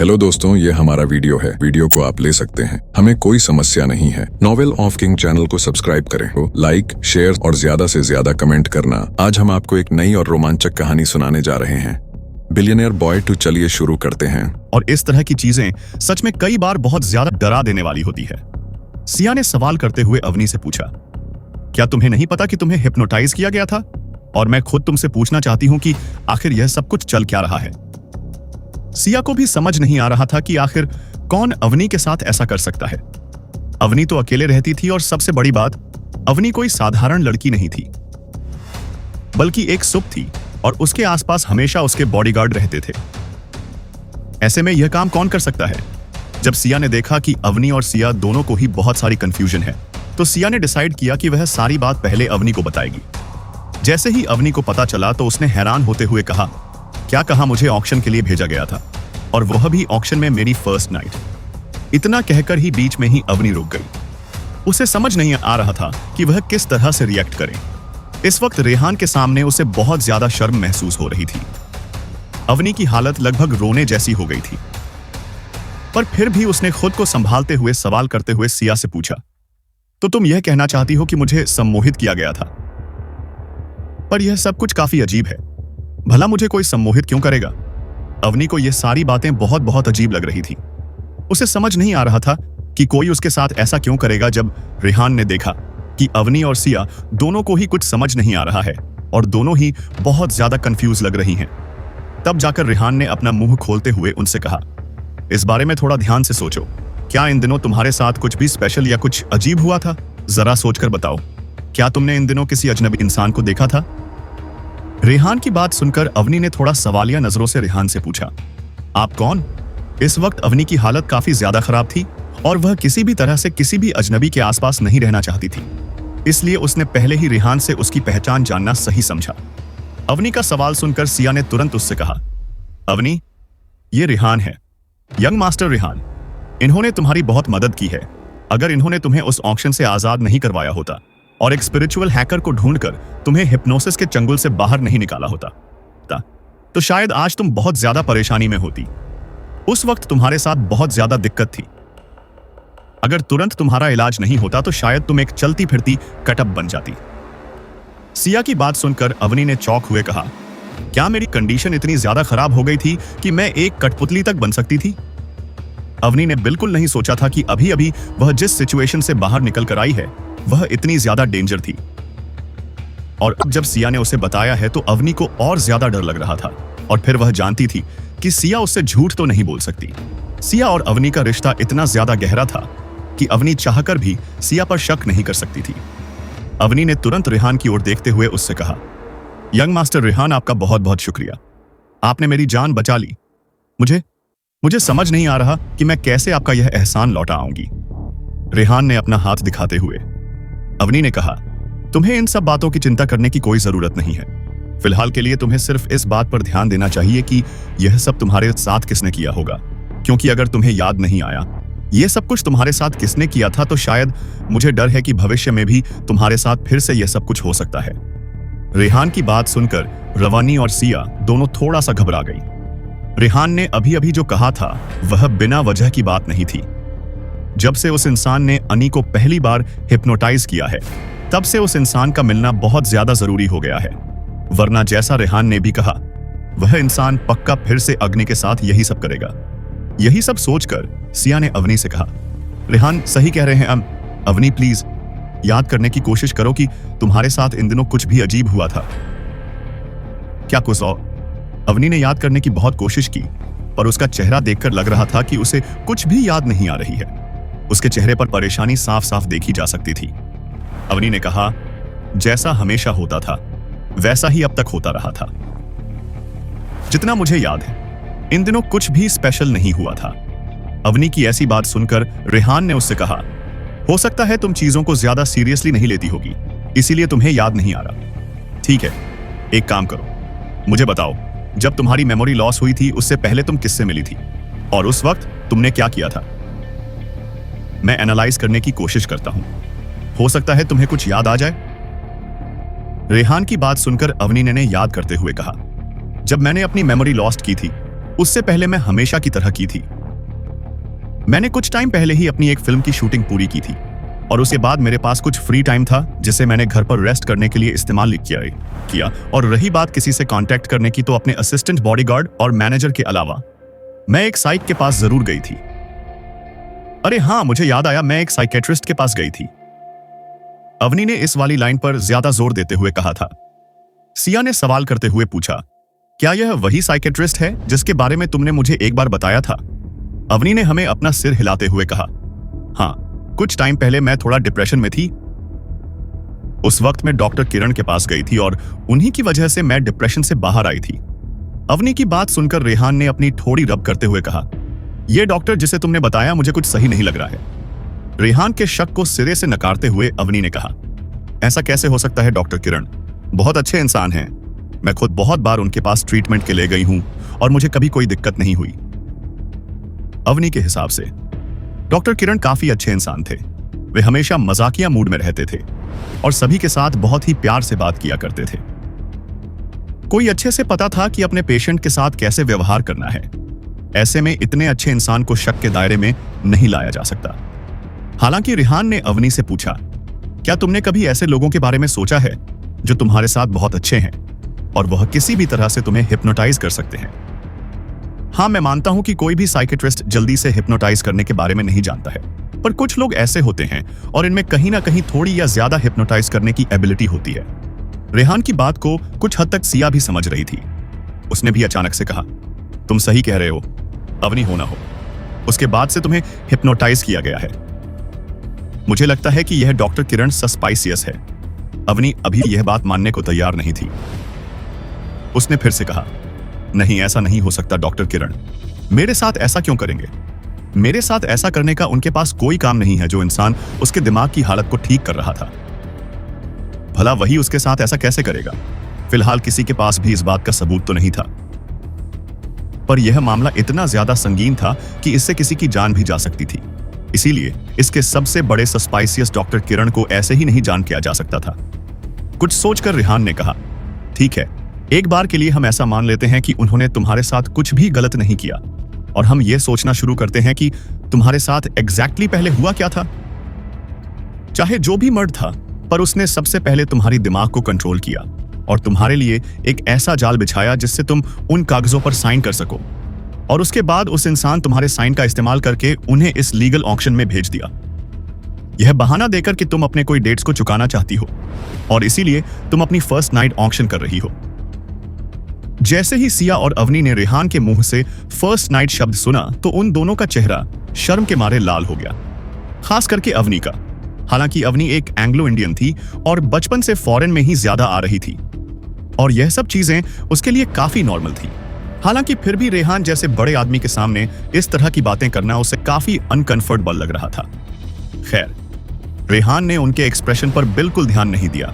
Hello दोस्तों, ये हमारा वीडियो है। वीडियो को आप ले सकते हैं, हमें कोई समस्या नहीं है। नॉवेल ऑफ किंग चैनल को सब्सक्राइब करें, लाइक, शेयर और ज्यादा से ज्यादा कमेंट करना। आज हम आपको एक नई और रोमांचक कहानी सुनाने जा रहे हैं, बिलियनियर बॉय 2। चलिए शुरू करते हैं। और इस तरह की चीजें सच में कई बार बहुत ज्यादा डरा देने वाली होती है। सिया ने सवाल करते हुए अवनी से पूछा, क्या तुम्हें नहीं पता कि तुम्हें हिप्नोटाइज किया गया था? और मैं खुद तुमसे पूछना चाहती हूं कि आखिर यह सब कुछ चल क्या रहा है। सिया को भी समझ नहीं आ रहा था कि आखिर कौन अवनी के साथ ऐसा कर सकता है। अवनी तो अकेले रहती थी और सबसे बड़ी बात, अवनी कोई साधारण लड़की नहीं थी, बल्कि एक सुप थी और उसके आसपास हमेशा उसके बॉडीगार्ड रहते थे। ऐसे में यह काम कौन कर सकता है? जब सिया ने देखा कि अवनी और सिया दोनों को ही बहुत सारी कंफ्यूजन है, तो सिया ने डिसाइड किया कि वह सारी बात पहले अवनी को बताएगी। जैसे ही अवनी को पता चला तो उसने हैरान होते हुए कहा, क्या कहा? मुझे ऑक्शन के लिए भेजा गया था और वह भी ऑक्शन में मेरी फर्स्ट नाइट। इतना कहकर ही बीच में ही अवनी रुक गई। उसे समझ नहीं आ रहा था कि वह किस तरह से रिएक्ट करे। इस वक्त रेहान के सामने उसे बहुत ज्यादा शर्म महसूस हो रही थी। अवनी की हालत लगभग रोने जैसी हो गई थी, पर फिर भी उसने खुद को संभालते हुए सवाल करते हुए सिया से पूछा, तो तुम यह कहना चाहती हो कि मुझे सम्मोहित किया गया था? पर यह सब कुछ काफी अजीब है। भला मुझे कोई सम्मोहित क्यों करेगा? अवनी को यह सारी बातें बहुत बहुत अजीब लग रही थी। उसे समझ नहीं आ रहा था कि कोई उसके साथ ऐसा क्यों करेगा। जब रेहान ने देखा कि अवनी और सिया दोनों को ही कुछ समझ नहीं आ रहा है और दोनों ही बहुत ज्यादा कंफ्यूज लग रही हैं, तब जाकर रेहान ने अपना मुंह खोलते हुए उनसे कहा, इस बारे में थोड़ा ध्यान से सोचो। क्या इन दिनों तुम्हारे साथ कुछ भी स्पेशल या कुछ अजीब हुआ था? जरा सोचकर बताओ। क्या तुमने इन दिनों किसी अजनबी इंसान को देखा था? रेहान की बात सुनकर अवनी ने थोड़ा सवालिया नजरों से रेहान से पूछा, आप कौन? इस वक्त अवनी की हालत काफी ज्यादा खराब थी और वह किसी भी तरह से किसी भी अजनबी के आसपास नहीं रहना चाहती थी। इसलिए उसने पहले ही रेहान से उसकी पहचान जानना सही समझा। अवनी का सवाल सुनकर सिया ने तुरंत उससे कहा, अवनी, ये रेहान है, यंग मास्टर रेहान। इन्होंने तुम्हारी बहुत मदद की है। अगर इन्होंने तुम्हें उस ऑक्शन से आजाद नहीं करवाया होता और एक स्पिरिचुअल हैकर को ढूंढकर तुम्हें हिप्नोसिस के चंगुल से बाहर नहीं निकाला होता तो शायद आज तुम बहुत ज्यादा परेशानी में होती। उस वक्त तुम्हारे साथ बहुत ज्यादा दिक्कत थी। अगर तुरंत तुम्हारा इलाज नहीं होता तो शायद तुम एक चलती फिरती कटअप बन जाती। सिया की बात सुनकर अवनी ने चौंक हुए कहा, क्या मेरी कंडीशन इतनी ज्यादा खराब हो गई थी कि मैं एक कठपुतली तक बन सकती थी? अवनी ने बिल्कुल नहीं सोचा था कि अभी अभी वह जिस सिचुएशन से बाहर निकल कर आई है वह इतनी ज्यादा डेंजर थी। और अब जब सिया ने उसे बताया है तो अवनी को और ज्यादा डर लग रहा था। और फिर वह जानती थी कि सिया उससे झूठ तो नहीं बोल सकती। सिया और अवनी का रिश्ता इतना ज्यादा गहरा था कि अवनी चाहकर भी सिया पर शक नहीं कर सकती थी। अवनी ने तुरंत रेहान की ओर देखते हुए उससे कहा, यंग मास्टर रेहान, आपका बहुत बहुत शुक्रिया। आपने मेरी जान बचा ली। मुझे समझ नहीं आ रहा कि मैं कैसे आपका यह एहसान लौटा आऊंगी। रेहान ने अपना हाथ दिखाते हुए अवनी ने कहा, तुम्हें इन सब बातों की चिंता करने की कोई जरूरत नहीं है। फिलहाल के लिए तुम्हें सिर्फ इस बात पर ध्यान देना चाहिए कि यह सब तुम्हारे साथ किसने किया होगा, क्योंकि अगर तुम्हें याद नहीं आया यह सब कुछ तुम्हारे साथ किसने किया था तो शायद मुझे डर है कि भविष्य में भी तुम्हारे साथ फिर से यह सब कुछ हो सकता है। रेहान की बात सुनकर रवानी और सिया दोनों थोड़ा सा घबरा गई। रेहान ने अभी अभी जो कहा था वह बिना वजह की बात नहीं थी। जब से उस इंसान ने अनी को पहली बार हिप्नोटाइज किया है, तब से उस इंसान का मिलना बहुत ज्यादा जरूरी हो गया है। वरना जैसा रेहान ने भी कहा, वह इंसान पक्का फिर से अग्नि के साथ यही सब करेगा। यही सब सोचकर सिया ने अवनी से कहा, रेहान सही कह रहे हैं। अवनी प्लीज याद करने की कोशिश करो कि तुम्हारे साथ इन दिनों कुछ भी अजीब हुआ था। क्या कुछ और? अवनी ने याद करने की बहुत कोशिश की, पर उसका चेहरा देखकर लग रहा था कि उसे कुछ भी याद नहीं आ रही है। उसके चेहरे पर परेशानी साफ साफ देखी जा सकती थी। अवनी ने कहा, जैसा हमेशा होता था वैसा ही अब तक होता रहा था। जितना मुझे याद है इन दिनों कुछ भी स्पेशल नहीं हुआ था। अवनी की ऐसी बात सुनकर रेहान ने उससे कहा, हो सकता है तुम चीजों को ज्यादा सीरियसली नहीं लेती होगी, इसीलिए तुम्हें याद नहीं आ रहा। ठीक है, एक काम करो, मुझे बताओ, जब तुम्हारी मेमोरी लॉस हुई थी उससे पहले तुम किससे मिली थी और उस वक्त तुमने क्या किया था? मैं एनालाइज करने की कोशिश करता हूं, हो सकता है तुम्हें कुछ याद आ जाए। रेहान की बात सुनकर अवनी ने याद करते हुए कहा, जब मैंने अपनी मेमोरी लॉस्ट की थी उससे पहले मैं हमेशा की तरह की थी। मैंने कुछ टाइम पहले ही अपनी एक फिल्म की शूटिंग पूरी की थी और उसके बाद मेरे पास कुछ फ्री टाइम था जिसे मैंने घर पर रेस्ट करने के लिए इस्तेमाल किया। और रही बात किसी से कांटेक्ट करने की, तो अपने असिस्टेंट, बॉडीगार्ड और मैनेजर के अलावा मैं एक साइक के पास जरूर गई थी। अरे हाँ, मुझे याद आया, मैं एक साइकेट्रिस्ट के पास गई थी। अवनी ने इस वाली लाइन पर ज्यादा जोर देते हुए कहा था। सिया ने सवाल करते हुए पूछा, क्या यह वही साइकेट्रिस्ट है जिसके बारे में तुमने मुझे एक बार बताया था? अवनी ने हमें अपना सिर हिलाते हुए कहा, हाँ, कुछ टाइम पहले मैं थोड़ा डिप्रेशन में थी। उस वक्त मैं डॉक्टर किरण के पास गई थी और उन्हीं की वजह से मैं डिप्रेशन से बाहर आई थी। अवनी की बात सुनकर रेहान ने अपनी ठोड़ी रब करते हुए कहा, यह डॉक्टर जिसे तुमने बताया मुझे कुछ सही नहीं लग रहा है। रेहान के शक को सिरे से नकारते हुए अवनी ने कहा, ऐसा कैसे हो सकता है डॉक्टर किरण? बहुत अच्छे इंसान हैं। मैं खुद बहुत बार उनके पास ट्रीटमेंट के लिए गई हूं और मुझे कभी कोई दिक्कत नहीं हुई। अवनी के हिसाब से डॉक्टर किरण काफी अच्छे इंसान थे। वे हमेशा मजाकिया मूड में रहते थे और सभी के साथ बहुत ही प्यार से बात किया करते थे। कोई अच्छे से पता था कि अपने पेशेंट के साथ कैसे व्यवहार करना है। ऐसे में इतने अच्छे इंसान को शक के दायरे में नहीं लाया जा सकता। हालांकि रेहान ने अवनी से पूछा, क्या तुमने कभी ऐसे लोगों के बारे में सोचा है जो तुम्हारे साथ बहुत अच्छे हैं और वह किसी भी तरह से तुम्हें हिप्नोटाइज कर सकते हैं? हाँ, मैं मानता हूं कि कोई भी साइकेट्रिस्ट जल्दी से हिप्नोटाइज करने के बारे में नहीं जानता है, पर कुछ लोग ऐसे होते हैं और इनमें कहीं ना कहीं थोड़ी या ज्यादा हिप्नोटाइज करने की एबिलिटी होती है। रेहान की बात को कुछ हद तक सिया भी समझ रही थी। उसने भी अचानक से कहा, तुम सही कह रहे हो, अवनी हो ना हो, उसके बाद से तुम्हें हिप्नोटाइज किया गया है। मुझे लगता है कि यह डॉक्टर किरण सस्पाइसियस है। अवनी अभी यह बात मानने को तैयार नहीं थी। उसने फिर से कहा, नहीं, ऐसा नहीं हो सकता डॉक्टर किरण। मेरे साथ ऐसा क्यों करेंगे? मेरे साथ ऐसा करने का उनके पास कोई काम नहीं है। जो इंसान उसके दिमाग की हालत को ठीक कर रहा था, भला वही उसके साथ ऐसा कैसे करेगा? फिलहाल किसी के पास भी इस बात का सबूत तो नहीं था, पर यह मामला इतना ज्यादा संगीन था कि इससे किसी की जान भी जा सकती थी। इसीलिए इसके सबसे बड़े सस्पाइसियस डॉक्टर किरण को ऐसे ही नहीं जान किया जा सकता था। कुछ सोचकर रेहान ने कहा, ठीक है, एक बार के लिए हम ऐसा मान लेते हैं कि उन्होंने तुम्हारे साथ कुछ भी गलत नहीं किया और हम ये सोचना शुरू करते हैं कि तुम्हारे साथ एग्जैक्टली पहले हुआ क्या था। चाहे जो भी मर्द था, पर उसने सबसे पहले तुम्हारी दिमाग को कंट्रोल किया और तुम्हारे लिए एक ऐसा जाल बिछाया जिससे तुम उन कागजों पर साइन कर सको, और उसके बाद उस इंसान तुम्हारे साइन का इस्तेमाल करके उन्हें इस लीगल ऑक्शन में भेज दिया। यह बहाना देकर कि तुम अपने कोई डेट्स को चुकाना चाहती हो और इसीलिए तुम अपनी फर्स्ट नाइट ऑक्शन कर रही हो। जैसे ही सिया और अवनी ने रेहान के मुंह से फर्स्ट नाइट शब्द सुना तो उन दोनों का चेहरा शर्म के मारे लाल हो गया, खास करके अवनी का। हालांकि अवनी एक एंग्लो इंडियन थी और बचपन से फॉरेन में ही ज्यादा आ रही थी और यह सब चीजें उसके लिए काफी नॉर्मल थी। हालांकि फिर भी रेहान जैसे बड़े आदमी के सामने इस तरह की बातें करना उसे काफी अनकंफर्टेबल लग रहा था। खैर, रेहान ने उनके एक्सप्रेशन पर बिल्कुल ध्यान नहीं दिया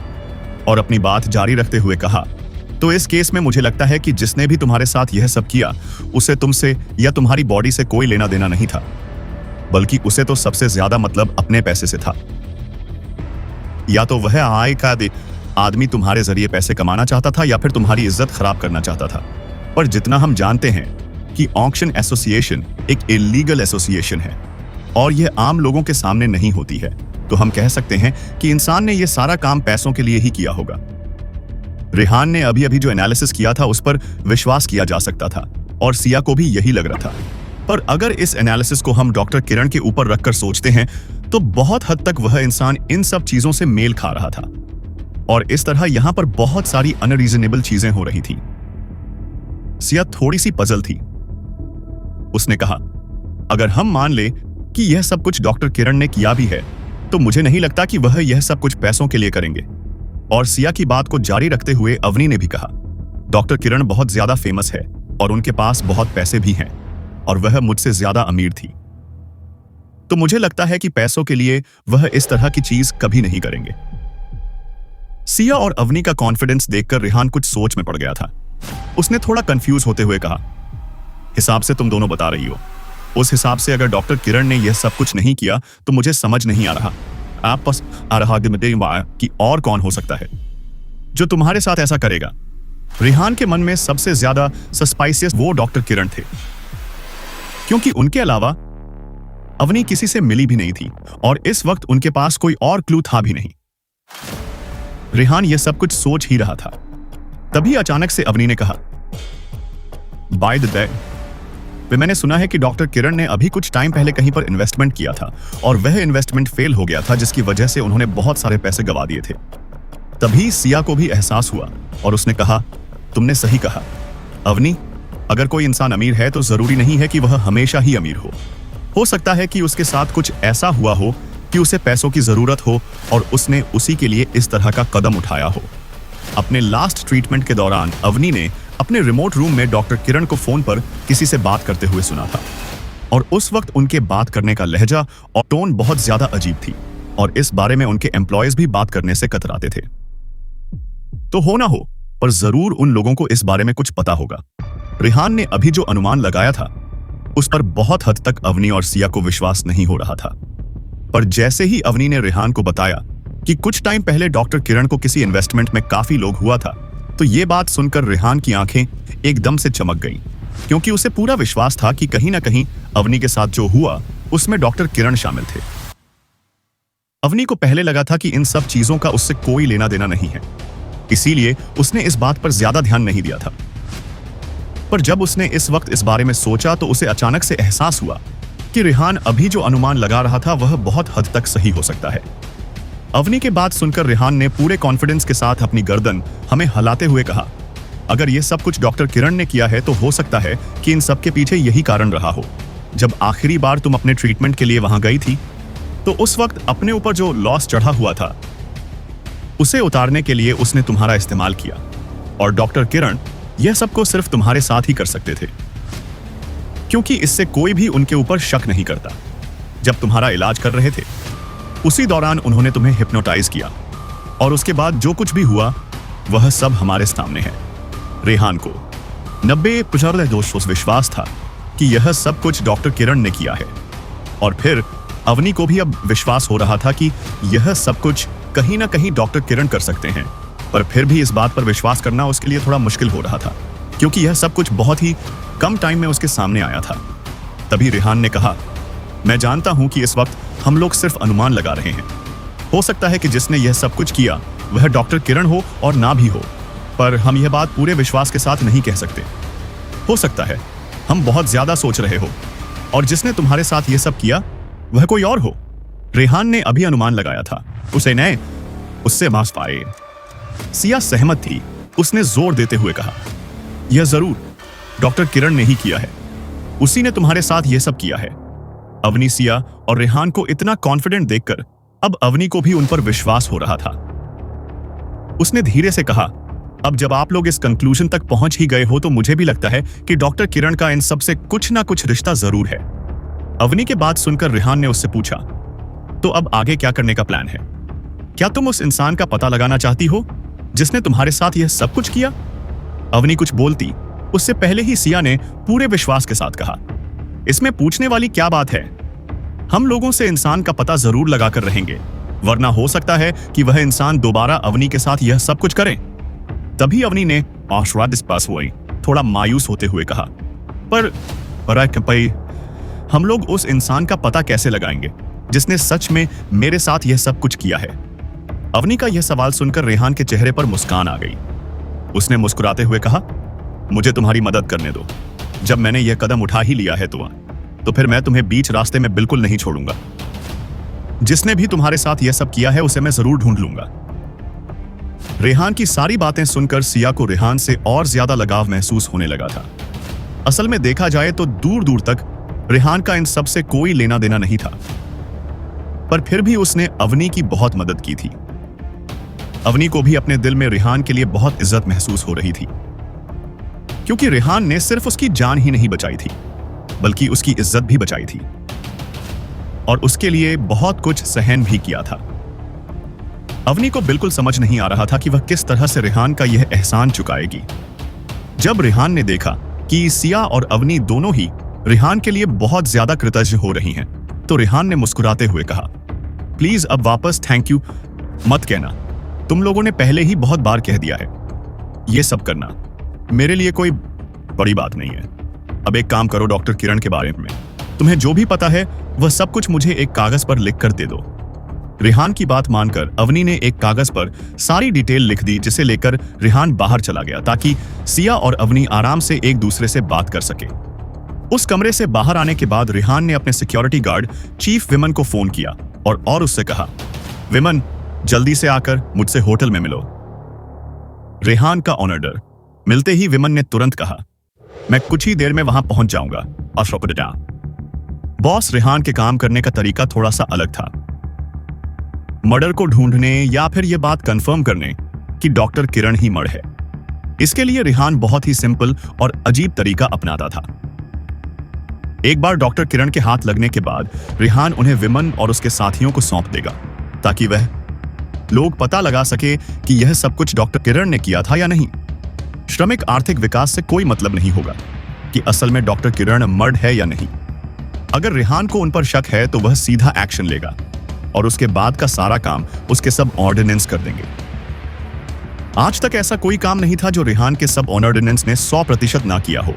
और अपनी बात जारी रखते हुए कहा, तो इस केस में मुझे लगता है कि जिसने भी तुम्हारे साथ यह सब किया उसे तुमसे या तुम्हारी बॉडी से कोई लेना देना नहीं था, बल्कि उसे तो सबसे ज्यादा मतलब अपने पैसे से था। या तो वह आय का आदमी तुम्हारे जरिए पैसे कमाना चाहता था या फिर तुम्हारी इज्जत खराब करना चाहता था। पर जितना हम जानते हैं कि ऑक्शन एसोसिएशन एक इलीगल एसोसिएशन है और यह आम लोगों के सामने नहीं होती है, तो हम कह सकते हैं कि इंसान ने यह सारा काम पैसों के लिए ही किया होगा। रेहान ने अभी अभी जो एनालिसिस किया था उस पर विश्वास किया जा सकता था और सिया को भी यही लग रहा था। पर अगर इस एनालिसिस को हम डॉक्टर किरण के ऊपर रखकर सोचते हैं तो बहुत हद तक वह इंसान इन सब चीजों से मेल खा रहा था और इस तरह यहां पर बहुत सारी अनरीजनेबल चीजें हो रही थी। सिया थोड़ी सी पजल थी। उसने कहा, अगर हम मान ले कि यह सब कुछ डॉक्टर किरण ने किया भी है तो मुझे नहीं लगता कि वह यह सब कुछ पैसों के लिए करेंगे। और सिया की बात को जारी रखते हुए अवनी ने भी कहा, डॉक्टर किरण बहुत ज्यादा फेमस है और उनके पास बहुत पैसे भी हैं और वह मुझसे ज्यादा अमीर थी, तो मुझे लगता है कि पैसों के लिए वह इस तरह की चीज कभी नहीं करेंगे। सिया और अवनी का कॉन्फिडेंस देखकर रेहान कुछ सोच में पड़ गया था। उसने थोड़ा कंफ्यूज होते हुए कहा, हिसाब से तुम दोनों बता रही हो, उस हिसाब से अगर डॉक्टर किरण ने यह सब कुछ नहीं किया तो मुझे समझ नहीं आ रहा कि और कौन हो सकता है जो तुम्हारे साथ ऐसा करेगा। रेहान के मन में सबसे ज्यादा सस्पाइसियस वो डॉक्टर किरण थे, क्योंकि उनके अलावा अवनी किसी से मिली भी नहीं थी और इस वक्त उनके पास कोई और क्लू था भी नहीं। रेहान यह सब कुछ सोच ही रहा था, तभी अचानक से अवनी ने कहा, बाय द वे, मैंने सुना है कि डॉक्टर किरण ने अभी कुछ टाइम पहले कहीं पर इन्वेस्टमेंट किया था और वह इन्वेस्टमेंट फेल हो गया था, जिसकी वजह से उन्होंने बहुत सारे पैसे गंवा दिए थे। तभी सिया को भी एहसास हुआ और उसने कहा, तुमने सही कहा अवनी, अगर कोई इंसान अमीर है तो जरूरी नहीं है कि वह हमेशा ही अमीर हो सकता है कि उसके साथ कुछ ऐसा हुआ हो कि उसे पैसों की जरूरत हो और उसने उसी के लिए इस तरह का कदम उठाया हो। अपने लास्ट ट्रीटमेंट के दौरान अवनी ने अपने रिमोट रूम में डॉक्टर किरण को फोन पर किसी से बात करते हुए सुना था और उस वक्त उनके बात करने का लहजा और टोन बहुत ज्यादा अजीब थी और इस बारे में उनके एम्प्लॉयज भी बात करने से कतराते थे। तो हो ना हो, पर जरूर उन लोगों को इस बारे में कुछ पता होगा। रेहान ने अभी जो अनुमान लगाया था उस पर बहुत हद तक अवनी और सिया को विश्वास नहीं हो रहा था, पर जैसे ही अवनी ने रेहान को बताया कि कुछ टाइम पहले डॉक्टर किरण को किसी इन्वेस्टमेंट में काफी लोग हुआ था, तो ये बात सुनकर रेहान की आंखें एकदम से चमक गईं, क्योंकि उसे पूरा विश्वास था कि कहीं ना कहीं अवनी के साथ जो हुआ उसमें डॉक्टर किरण शामिल थे। अवनी को पहले लगा था कि इन सब चीजों का उससे कोई लेना देना नहीं है, इसीलिए उसने इस बात पर ज्यादा ध्यान नहीं दिया था। पर जब उसने इस वक्त इस बारे में सोचा तो उसे अचानक से एहसास हुआ कि रेहान अभी जो अनुमान लगा रहा था वह बहुत हद तक सही हो सकता है। अवनी के बात सुनकर रेहान ने पूरे कॉन्फिडेंस के साथ अपनी गर्दन हमें हिलाते हुए कहा, अगर यह सब कुछ डॉक्टर किरण ने किया है तो हो सकता है कि इन सब के पीछे यही कारण रहा हो। जब आखिरी बार तुम अपने ट्रीटमेंट के लिए वहां गई थी तो उस वक्त अपने ऊपर जो लॉस चढ़ा हुआ था उसे उतारने के लिए उसने तुम्हारा इस्तेमाल किया और डॉक्टर किरण यह सबको सिर्फ तुम्हारे साथ ही कर सकते थे, क्योंकि इससे कोई भी उनके ऊपर शक नहीं करता। जब तुम्हारा इलाज कर रहे थे उसी दौरान उन्होंने तुम्हें हिप्नोटाइज किया और उसके बाद जो कुछ भी हुआ वह सब हमारे सामने है। रेहान को 90% विश्वास था कि यह सब कुछ डॉक्टर किरण ने किया है और फिर अवनी को भी अब विश्वास हो रहा था कि यह सब कुछ कहीं ना कहीं डॉक्टर किरण कर सकते हैं, पर फिर भी इस बात पर विश्वास करना उसके लिए थोड़ा मुश्किल हो रहा था, क्योंकि यह सब कुछ बहुत ही कम टाइम में उसके सामने आया था। तभी रेहान ने कहा, मैं जानता हूं कि इस वक्त हम लोग सिर्फ अनुमान लगा रहे हैं। हो सकता है कि जिसने यह सब कुछ किया वह डॉक्टर किरण हो और ना भी हो, पर हम यह बात पूरे विश्वास के साथ नहीं कह सकते। हो सकता है हम बहुत ज्यादा सोच रहे हो और जिसने तुम्हारे साथ यह सब किया वह कोई और हो। रेहान ने अभी अनुमान लगाया था, उसे नहीं, उससे माफ पाए। सिया सहमत थी। उसने जोर देते हुए कहा, यह जरूर डॉक्टर किरण ने ही किया है, उसी ने तुम्हारे साथ यह सब किया है। अवनी, सिया और रेहान को इतना कॉन्फिडेंट देखकर अब अवनी को भी उन पर विश्वास हो रहा था। उसने धीरे से कहा, अब जब आप लोग इस कंक्लूजन तक पहुंच ही गए हो तो मुझे भी लगता है कि डॉक्टर किरण का इन सब से कुछ ना कुछ रिश्ता जरूर है। अवनी के बात सुनकर रेहान ने उससे पूछा, तो अब आगे क्या करने का प्लान है? क्या तुम उस इंसान का पता लगाना चाहती हो जिसने तुम्हारे साथ यह सब कुछ किया? अवनी कुछ बोलती उससे पहले ही सिया ने पूरे विश्वास के साथ कहा, इसमें पूछने वाली क्या बात है? हम लोगों से इंसान का पता जरूर लगाकर रहेंगे, वरना हो सकता है कि वह इंसान दोबारा अवनी के साथ यह सब कुछ करे। तभी अवनी ने पास हुई थोड़ा मायूस होते हुए कहा, पर हम लोग उस इंसान का पता कैसे लगाएंगे जिसने सच में मेरे साथ यह सब कुछ किया है? अवनी का यह सवाल सुनकर रेहान के चेहरे पर मुस्कान आ गई। उसने मुस्कुराते हुए कहा, मुझे तुम्हारी मदद करने दो। जब मैंने यह कदम उठा ही लिया है तो फिर मैं तुम्हें बीच रास्ते में बिल्कुल नहीं छोड़ूंगा। जिसने भी तुम्हारे साथ यह सब किया है उसे मैं जरूर ढूंढ लूंगा। रेहान की सारी बातें सुनकर सिया को रेहान से और ज्यादा लगाव महसूस होने लगा था। असल में देखा जाए तो दूर दूर तक रेहान का इन सब से कोई लेना देना नहीं था, पर फिर भी उसने अवनी की बहुत मदद की थी। अवनी को भी अपने दिल में रेहान के लिए बहुत इज्जत महसूस हो रही थी, क्योंकि रेहान ने सिर्फ उसकी जान ही नहीं बचाई थी बल्कि उसकी इज्जत भी बचाई थी और उसके लिए बहुत कुछ सहन भी किया था। अवनी को बिल्कुल समझ नहीं आ रहा था कि वह किस तरह से रेहान का यह एहसान चुकाएगी। जब रेहान ने देखा कि सिया और अवनी दोनों ही रेहान के लिए बहुत ज्यादा कृतज्ञ हो रही हैं, तो रेहान ने मुस्कुराते हुए कहा, प्लीज अब वापस थैंक यू मत कहना, तुम लोगों ने पहले ही बहुत बार कह दिया है। ये सब करना मेरे लिए कोई बड़ी बात नहीं है। अब एक काम करो, डॉक्टर किरण के बारे में तुम्हें जो भी पता है वह सब कुछ मुझे एक कागज पर लिख कर दे दो। रेहान की बात मानकर अवनी ने एक कागज पर सारी डिटेल लिख दी, जिसे लेकर रेहान बाहर चला गया ताकि सिया और अवनी आराम से एक दूसरे से बात कर सके। उस कमरे से बाहर आने के बाद रेहान ने अपने सिक्योरिटी गार्ड चीफ विमन को फोन किया और उससे कहा, विमन जल्दी से आकर मुझसे होटल में मिलो। रेहान का ऑर्डर मिलते ही विमन ने तुरंत कहा, मैं कुछ ही देर में वहां पहुंच जाऊंगा। बॉस रेहान के काम करने का तरीका थोड़ा सा अलग था। मर्डर को ढूंढने या फिर यह बात कंफर्म करने कि डॉक्टर किरण ही मर्ड है, इसके लिए रेहान बहुत ही सिंपल और अजीब तरीका अपनाता था। एक बार डॉक्टर किरण के हाथ लगने के बाद रेहान उन्हें विमन और उसके साथियों को सौंप देगा ताकि वह लोग पता लगा सके कि यह सब कुछ डॉक्टर किरण ने किया था या नहीं। श्रमिक आर्थिक विकास से कोई मतलब नहीं होगा कि असल में डॉक्टर किरण मर्ड है या नहीं। अगर रेहान को उन पर शक है तो वह सीधा एक्शन लेगा और उसके बाद का सारा काम उसके सब ऑर्डिनेंस कर देंगे। आज तक ऐसा कोई काम नहीं था जो रेहान के सब ऑर्डिनेंस ने 100% ना किया हो।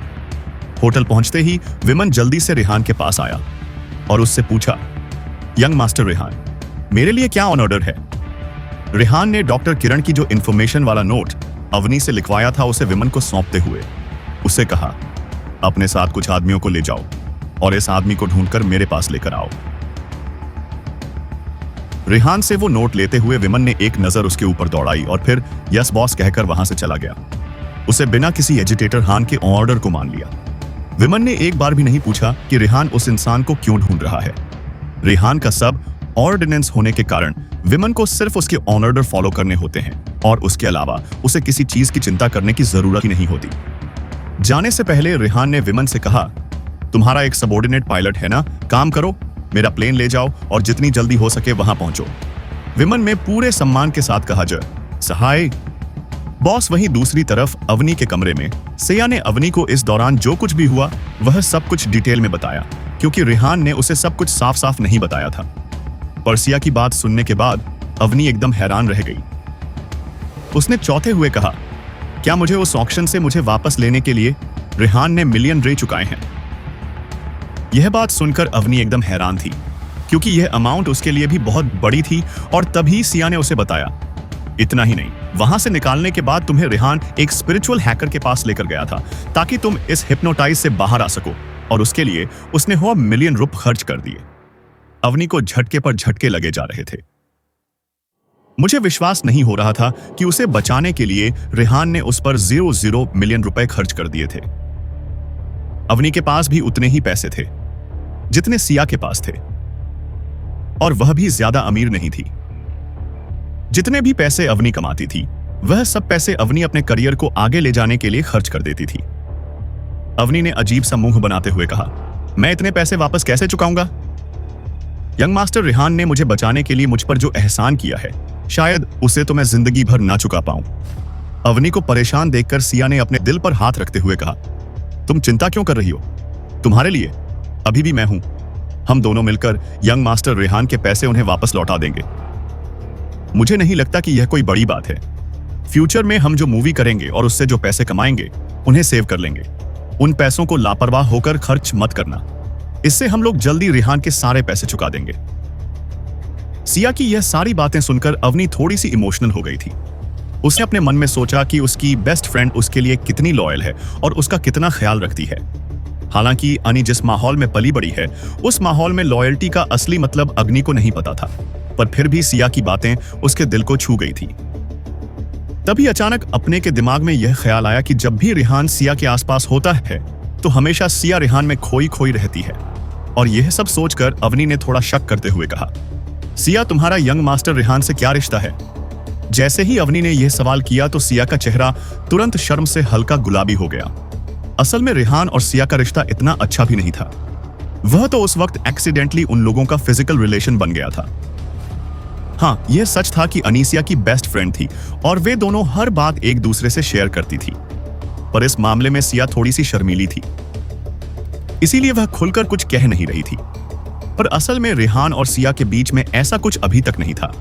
होटल पहुंचते ही विमन जल्दी से रेहान के पास आया और उससे पूछा, यंग मास्टर रेहान, मेरे लिए क्या ऑर्डर है? रेहान ने डॉक्टर किरण की जो इंफॉर्मेशन वाला नोट अवनी से लिखवाया था उसे विमन को सौंपते हुए उससे कहा, अपने साथ कुछ आदमियों को ले जाओ और इस आदमी को ढूंढकर मेरे पास लेकर आओ। रेहान से वो नोट लेते हुए विमन ने एक नजर उसके ऊपर दौड़ाई और फिर यस बॉस कहकर वहां से चला गया। उसे बिना किसी एजिटेटर हान के ऑर्डर को मान लिया। विमन ने एक बार भी नहीं पूछा कि रेहान उस इंसान को क्यों ढूंढ रहा है। रेहान का सब ऑर्डिनेंस होने के कारण विमन को सिर्फ उसके ऑर्डर फॉलो करने होते हैं और उसके अलावा उसे किसी चीज की चिंता करने की जरूरत ही नहीं होती। जाने से पहले रेहान ने विमन से कहा, तुम्हारा एक सबऑर्डिनेट पायलट है ना, काम करो, मेरा प्लेन ले जाओ और जितनी जल्दी हो सके वहां पहुंचो। विमन में पूरे सम्मान के साथ कहा, जय सहाय। बॉस वहीं दूसरी तरफ अवनी के कमरे में सिया ने अवनी को इस दौरान जो कुछ भी हुआ वह सब कुछ डिटेल में बताया, क्योंकि रेहान ने उसे सब कुछ साफ साफ नहीं बताया था। पर सिया की बात सुनने के बाद अवनी एकदम हैरान रह गई। उसने चौथे हुए कहा, क्या मुझे उस ऑक्शन से मुझे वापस लेने के लिए रेहान ने मिलियन रे चुकाए हैं? यह बात सुनकर अवनी एकदम हैरान थी, क्योंकि यह अमाउंट उसके लिए भी बहुत बड़ी थी। और तभी सिया ने उसे बताया, इतना ही नहीं, वहां से निकालने के बाद तुम्हें रेहान एक स्पिरिचुअल हैकर के पास लेकर गया था ताकि तुम इस हिप्नोटाइज से बाहर आ सको, और उसके लिए उसने हुआ मिलियन रुपए खर्च कर दिए। अवनी को झटके पर झटके लगे जा रहे थे। मुझे विश्वास नहीं हो रहा था कि उसे बचाने के लिए रेहान ने उस पर 0 मिलियन रुपए खर्च कर दिए थे। अवनी के पास भी उतने ही पैसे थे जितने सिया के पास थे, और वह भी ज्यादा अमीर नहीं थी। जितने भी पैसे अवनी कमाती थी वह सब पैसे अवनी अपने करियर को आगे ले जाने के लिए खर्च कर देती थी। अवनी ने अजीब सा मुंह बनाते हुए कहा, मैं इतने पैसे वापस कैसे चुकाऊंगा? यंग मास्टर रेहान ने मुझे बचाने के लिए मुझ पर जो एहसान किया है, शायद उसे तो मैं जिंदगी भर ना चुका पाऊं। अवनी को परेशान देखकर सिया ने अपने दिल पर हाथ रखते हुए कहा, तुम चिंता क्यों कर रही हो? तुम्हारे लिए अभी भी मैं हूं। हम दोनों मिलकर यंग मास्टर रेहान के पैसे उन्हें वापस लौटा देंगे। मुझे नहीं लगता कि यह कोई बड़ी बात है। फ्यूचर में हम जो मूवी करेंगे और उससे जो पैसे कमाएंगे उन्हें सेव कर लेंगे। उन पैसों को लापरवाह होकर खर्च मत करना, इससे हम लोग जल्दी रेहान के सारे पैसे चुका देंगे। सिया की यह सारी बातें सुनकर अवनी थोड़ी सी इमोशनल हो गई थी। उसने अपने मन में सोचा कि उसकी बेस्ट फ्रेंड उसके लिए कितनी लॉयल है और उसका कितना ख्याल रखती है। हालांकि अनी जिस माहौल में पली बड़ी है उस माहौल में लॉयल्टी का असली मतलब अग्नि को नहीं पता था, पर फिर भी सिया की बातें उसके दिल को छू गई थी। तभी अचानक अपने के दिमाग में यह ख्याल आया कि जब भी रेहान सिया के आसपास होता है तो हमेशा सिया रेहान में खोई खोई रहती है। और यह सब सोचकर अवनी ने थोड़ा शक करते हुए कहा, सिया तुम्हारा यंग मास्टर रेहान से क्या रिश्ता है? जैसे ही अवनी ने यह सवाल किया तो सिया का चेहरा तुरंत शर्म से हल्का गुलाबी हो गया। असल में रेहान और सिया का रिश्ता इतना अच्छा भी नहीं था। वह तो उस वक्त एक्सीडेंटली उन लोगों का फिजिकल रिलेशन बन गया था। हाँ, यह सच था कि अनीसिया की बेस्ट फ्रेंड थी और वे दोनों हर बात एक दूसरे से शेयर करती थी, पर इस मामले में सिया थोड़ी सी शर्मीली थी, इसीलिए वह खुलकर कुछ कह नहीं रही थी। पर असल में रेहान और सिया के बीच में ऐसा कुछ अभी तक नहीं था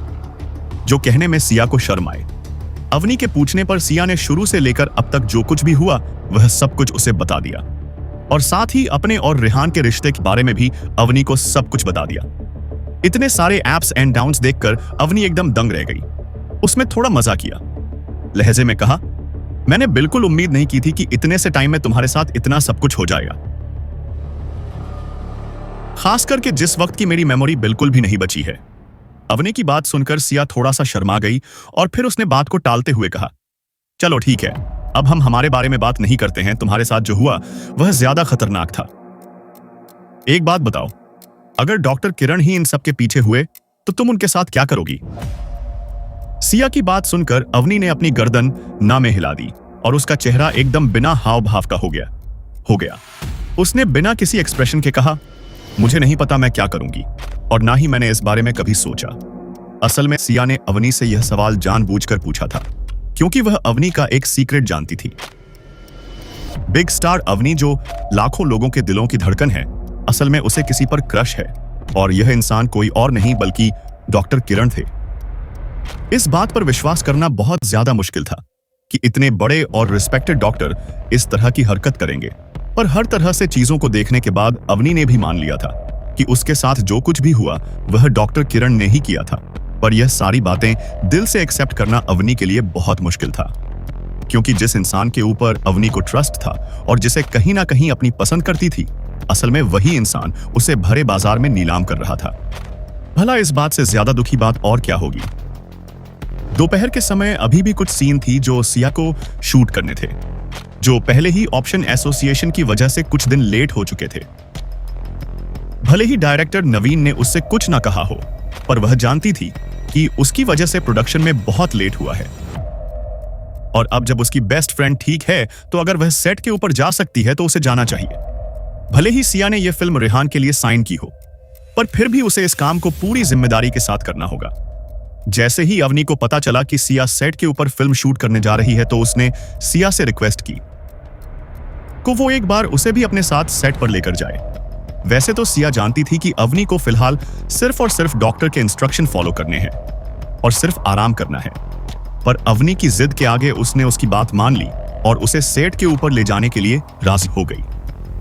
जो कहने में सिया को शर्म आए। अवनी के पूछने पर सिया ने शुरू से लेकर अब तक जो कुछ भी हुआ वह सब कुछ उसे बता दिया और साथ ही अपने और रेहान के रिश्ते के बारे में भी अवनी को सब कुछ बता दिया। इतने सारे एप्स एंड डाउन्स देखकर अवनी एकदम दंग रह गई। उसमें थोड़ा मजा किया, लहजे में कहा, मैंने बिल्कुल उम्मीद नहीं की थी कि इतने से टाइम में तुम्हारे साथ इतना सब कुछ हो जाएगा, खास करके जिस वक्त की मेरी मेमोरी बिल्कुल भी नहीं बची है। अवनी की बात सुनकर सिया थोड़ा सा शर्मा गई और फिर उसने बात को टालते हुए कहा, चलो ठीक है, अब हम हमारे बारे में बात नहीं करते हैं। तुम्हारे साथ जो हुआ वह ज्यादा खतरनाक था। एक बात बताओ, अगर डॉक्टर किरण ही इन सब के पीछे हुए तो तुम उनके साथ क्या करोगी? सिया की बात सुनकर अवनी ने अपनी गर्दन ना में हिला दी और उसका चेहरा एकदम बिना हाव भाव का हो गया। उसने बिना किसी एक्सप्रेशन के कहा, मुझे नहीं पता मैं क्या करूंगी और ना ही मैंने इस बारे में कभी सोचा। असल में सिया ने अवनी से यह सवाल जानबूझकर पूछा था क्योंकि वह अवनी का एक सीक्रेट जानती थी। बिग स्टार अवनी जो लाखों लोगों के दिलों की धड़कन है, असल में उसे किसी पर क्रश है और यह इंसान कोई और नहीं बल्कि डॉक्टर किरण थे। इस बात पर विश्वास करना बहुत ज्यादा मुश्किल था कि इतने बड़े और रिस्पेक्टेड डॉक्टर इस तरह की हरकत करेंगे, पर हर तरह से चीजों को देखने के बाद अवनी ने भी मान लिया था कि उसके साथ जो कुछ भी हुआ वह डॉक्टर किरण ने ही किया था। पर यह सारी बातें दिल से एक्सेप्ट करना अवनी के लिए बहुत मुश्किल था, क्योंकि जिस इंसान के ऊपर अवनी को ट्रस्ट था और जिसे कहीं ना कहीं अपनी पसंद करती थी, असल में वही इंसान उसे भरे बाजार में नीलाम कर रहा था। भला इस बात से ज्यादा दुखी बात और क्या होगी? दोपहर के समय अभी भी कुछ सीन थी जो सिया को शूट करने थे, जो पहले ही ऑप्शन एसोसिएशन की वजह से कुछ दिन लेट हो चुके थे। भले ही डायरेक्टर नवीन ने उससे कुछ ना कहा हो, पर वह जानती थी कि उसकी वजह से प्रोडक्शन में बहुत लेट हुआ है। और अब जब उसकी बेस्ट फ्रेंड ठीक है तो अगर वह सेट के ऊपर जा सकती है तो उसे जाना चाहिए। भले ही सिया ने यह फिल्म रेहान के लिए साइन की हो, पर फिर भी उसे इस काम को पूरी जिम्मेदारी के साथ करना होगा। जैसे ही अवनी को पता चला कि सिया सेट के ऊपर फिल्म शूट करने जा रही है तो उसने सिया से रिक्वेस्ट की कि वो एक बार उसे भी अपने साथ सेट पर लेकर जाए। वैसे तो सिया जानती थी कि अवनी को फिलहाल सिर्फ और सिर्फ डॉक्टर के इंस्ट्रक्शन फॉलो करने हैं और सिर्फ आराम करना है, पर अवनी की जिद के आगे उसने उसकी बात मान ली और उसे सेट के ऊपर ले जाने के लिए राजी हो गई।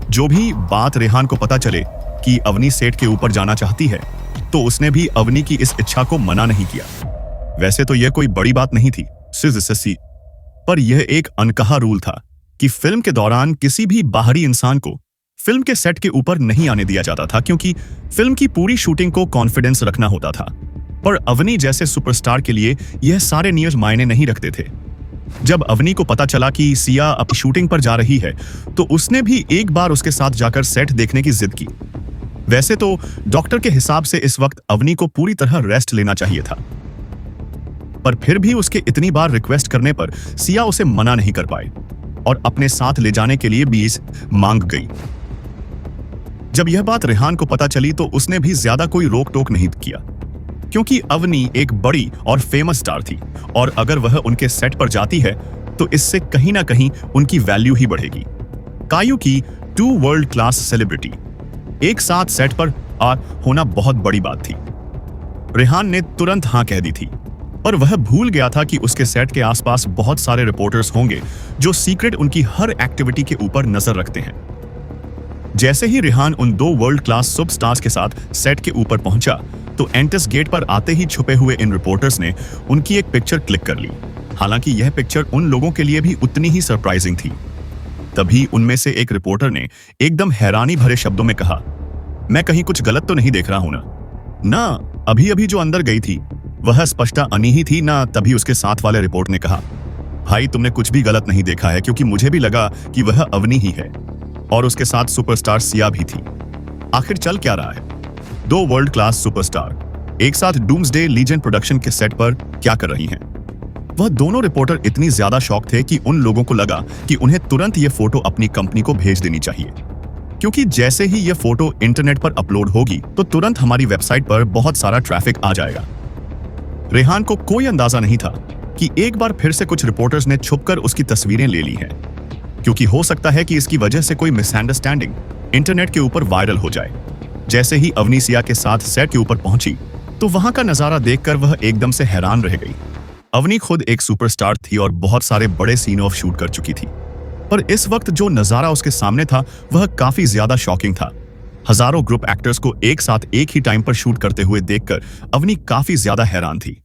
जो भी बात रेहान को पता चले कि अवनी सेट के ऊपर जाना चाहती है तो उसने भी अवनी की इस इच्छा को मना नहीं किया। वैसे तो यह कोई बड़ी बात नहीं थी, पर यह एक अनकहा रूल था कि फिल्म के दौरान किसी भी बाहरी इंसान को फिल्म के सेट के ऊपर नहीं आने दिया जाता था, क्योंकि फिल्म की पूरी शूटिंग को कॉन्फिडेंस रखना होता था। पर अवनी जैसे सुपरस्टार के लिए यह सारे नियम मायने नहीं रखते थे। जब अवनी को पता चला कि सिया अपनी शूटिंग पर जा रही है तो उसने भी एक बार उसके साथ जाकर सेट देखने की जिद की। वैसे तो डॉक्टर के हिसाब से इस वक्त अवनी को पूरी तरह रेस्ट लेना चाहिए था, पर फिर भी उसके इतनी बार रिक्वेस्ट करने पर सिया उसे मना नहीं कर पाए और अपने साथ ले जाने के लिए भी मांग गई। जब यह बात रेहान को पता चली तो उसने भी ज्यादा कोई रोक टोक नहीं किया, क्योंकि अवनी एक बड़ी और फेमस स्टार थी और अगर वह उनके सेट पर जाती है तो इससे कहीं ना कहीं उनकी वैल्यू ही बढ़ेगी। कायू की 2 वर्ल्ड क्लास सेलिब्रिटी एक साथ सेट पर होना बहुत बड़ी बात थी। रेहान ने तुरंत हाँ कह दी थी, पर वह भूल गया था कि उसके सेट के आसपास बहुत सारे रिपोर्टर्स होंगे जो सीक्रेट उनकी हर एक्टिविटी के ऊपर नजर रखते हैं। जैसे ही रेहान उन 2 वर्ल्ड क्लास सुपरस्टार्स के साथ सेट के ऊपर पहुंचा तो एंट्रेंस गेट पर आते ही छुपे हुए इन रिपोर्टर्स ने उनकी एक पिक्चर क्लिक कर ली। हालांकि यह पिक्चर उन लोगों के लिए भी उतनी ही सरप्राइजिंग थी। तभी उनमें से एक रिपोर्टर ने एकदम हैरानी भरे शब्दों में कहा, मैं कहीं कुछ गलत तो नहीं देख रहा हूं ना? अभी अभी जो अंदर गई थी वह स्पष्ट अनी ही थी ना? तभी उसके साथ वाले रिपोर्ट ने कहा, भाई तुमने कुछ भी गलत नहीं देखा है, क्योंकि मुझे भी लगा कि वह अवनी ही है और उसके साथ सुपरस्टार सिया भी थी। आखिर चल क्या रहा है? 2 वर्ल्ड क्लास सुपरस्टार एक साथ डूम्सडे लीजेंड प्रोडक्शन के सेट पर क्या कर रही हैं? वह दोनों रिपोर्टर इतनी ज्यादा शॉक थे कि उन लोगों को लगा कि उन्हें तुरंत यह फोटो अपनी कंपनी को भेज देनी चाहिए, क्योंकि जैसे ही यह फोटो इंटरनेट पर अपलोड होगी तो तुरंत हमारी वेबसाइट पर बहुत सारा ट्रैफिक आ जाएगा। रेहान को कोई अंदाजा नहीं था कि एक बार फिर से कुछ रिपोर्टर्स ने छुपकर उसकी तस्वीरें ले ली हैं, क्योंकि हो सकता है कि इसकी वजह से कोई मिसअंडरस्टैंडिंग इंटरनेट के ऊपर वायरल हो जाए। जैसे ही अवनी सिया के साथ सेट के ऊपर पहुंची तो वहां का नजारा देखकर वह एकदम से हैरान रह गई। अवनी खुद एक सुपरस्टार थी और बहुत सारे बड़े सीन ऑफ शूट कर चुकी थी, पर इस वक्त जो नजारा उसके सामने था वह काफी ज्यादा शॉकिंग था। हजारों ग्रुप एक्टर्स को एक साथ एक ही टाइम पर शूट करते हुए देखकर अवनी काफी ज्यादा हैरान थी।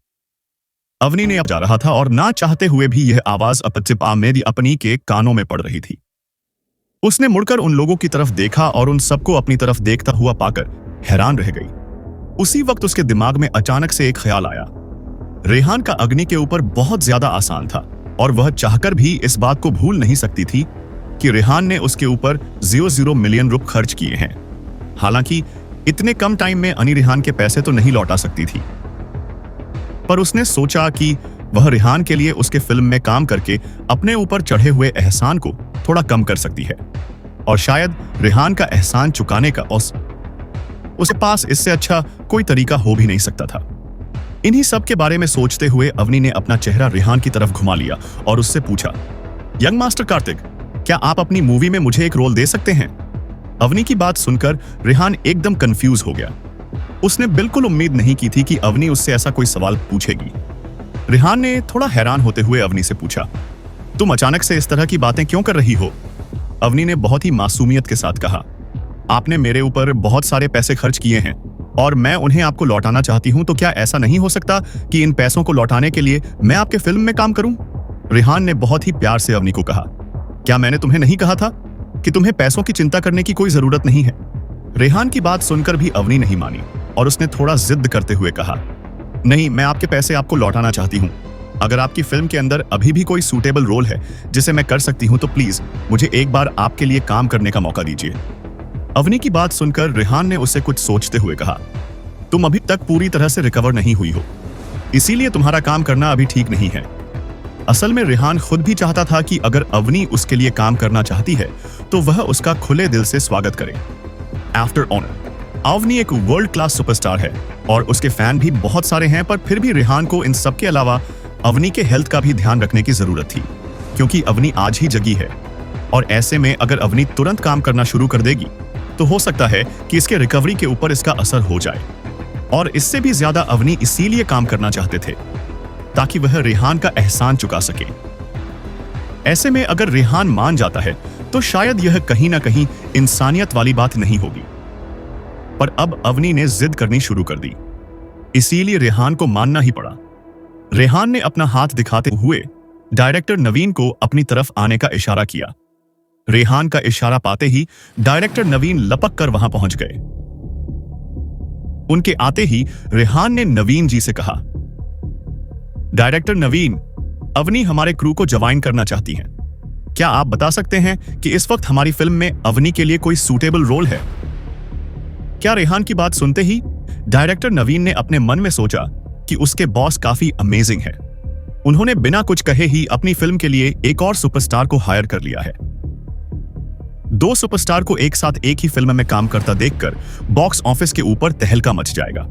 अवनी ने अब जा रहा था और ना चाहते हुए भी यह आवाज अपनी के कानों में पड़ रही थी। उसने मुड़कर उन लोगों की तरफ देखा और उन सबको अपनी तरफ देखता हुआ पाकर हैरान रह गई। उसी वक्त उसके दिमाग में अचानक से एक ख्याल आया। रेहान का अग्नि के ऊपर बहुत ज्यादा आसान था और वह चाहकर भी इस बात को भूल नहीं सकती थी कि रेहान ने उसके ऊपर 0 मिलियन रुपए खर्च किए हैं। हालांकि इतने कम टाइम में अनी रेहान के पैसे तो नहीं लौटा सकती थी, पर उसने सोचा कि वह रेहान के लिए उसके फिल्म में काम करके अपने ऊपर चढ़े हुए एहसान को थोड़ा कम कर सकती है और शायद रेहान का एहसान चुकाने का उसके पास इससे अच्छा कोई तरीका हो भी नहीं सकता था। इन्हीं सब के बारे में सोचते हुए अवनी ने अपना चेहरा रेहान की तरफ घुमा लिया और उससे पूछा, यंग मास्टर कार्तिक, क्या आप अपनी मूवी में मुझे एक रोल दे सकते हैं? अवनी की बात सुनकर रेहान एकदम कंफ्यूज हो गया। उसने बिल्कुल उम्मीद नहीं की थी कि अवनी उससे ऐसा कोई सवाल पूछेगी। रेहान ने थोड़ा हैरान होते हुए अवनी से पूछा, तुम अचानक से इस तरह की बातें क्यों कर रही हो? अवनी ने बहुत ही मासूमियत के साथ कहा, आपने मेरे ऊपर बहुत सारे पैसे खर्च किए हैं और मैं उन्हें आपको लौटाना चाहती हूं, तो क्या ऐसा नहीं हो सकता कि इन पैसों को लौटाने के लिए मैं आपके फिल्म में काम करूं? रेहान ने बहुत ही प्यार से अवनी को कहा, क्या मैंने तुम्हें नहीं कहा था कि तुम्हें पैसों की चिंता करने की कोई जरूरत नहीं है? रेहान की बात सुनकर भी अवनी नहीं मानी और उसने थोड़ा जिद करते हुए कहा, नहीं, मैं आपके पैसे आपको लौटाना चाहती हूँ। अगर आपकी फिल्म के अंदर अभी भी कोई सूटेबल रोल है जिसे मैं कर सकती हूँ तो प्लीज मुझे एक बार आपके लिए काम करने का मौका दीजिए। अवनी की बात सुनकर रेहान ने उसे कुछ सोचते हुए कहा, तुम अभी तक पूरी तरह से रिकवर नहीं हुई हो, इसीलिए तुम्हारा काम करना अभी ठीक नहीं है। असल में रेहान खुद भी चाहता था कि अगर अवनी उसके लिए काम करना चाहती है तो वह उसका खुले दिल से स्वागत करे। आफ्टर ऑल, अवनी एक वर्ल्ड क्लास सुपरस्टार है और उसके फैन भी बहुत सारे हैं, पर फिर भी रेहान को इन सब के अलावा अवनी के हेल्थ का भी ध्यान रखने की जरूरत थी, क्योंकि अवनी आज ही जगी है और ऐसे में अगर अवनी तुरंत काम करना शुरू कर देगी तो हो सकता है कि इसके रिकवरी के ऊपर इसका असर हो जाए। और इससे भी ज्यादा अवनी इसीलिए काम करना चाहते थे ताकि वह रेहान का एहसान चुका सके। ऐसे में अगर रेहान मान जाता है तो शायद यह कहीं ना कहीं इंसानियत वाली बात नहीं होगी, पर अब अवनी ने जिद करनी शुरू कर दी, इसीलिए रेहान को मानना ही पड़ा। रेहान ने अपना हाथ दिखाते हुए डायरेक्टर नवीन को अपनी तरफ आने का इशारा किया। रेहान का इशारा पाते ही डायरेक्टर नवीन लपक कर वहां पहुंच गए। उनके आते ही रेहान ने नवीन जी से कहा, डायरेक्टर नवीन, अवनी हमारे क्रू को ज्वाइन करना चाहती हैं। क्या आप बता सकते हैं कि इस वक्त हमारी फिल्म में अवनी के लिए कोई सूटेबल रोल है? क्या रेहान की बात सुनते ही डायरेक्टर नवीन ने अपने मन में सोचा कि उसके बॉस काफी अमेजिंग है। उन्होंने बिना कुछ कहे ही अपनी फिल्म के लिए एक और सुपरस्टार को हायर कर लिया है। 2 सुपरस्टार को एक साथ एक ही फिल्म में काम करता देखकर बॉक्स ऑफिस के ऊपर तहलका मच जाएगा।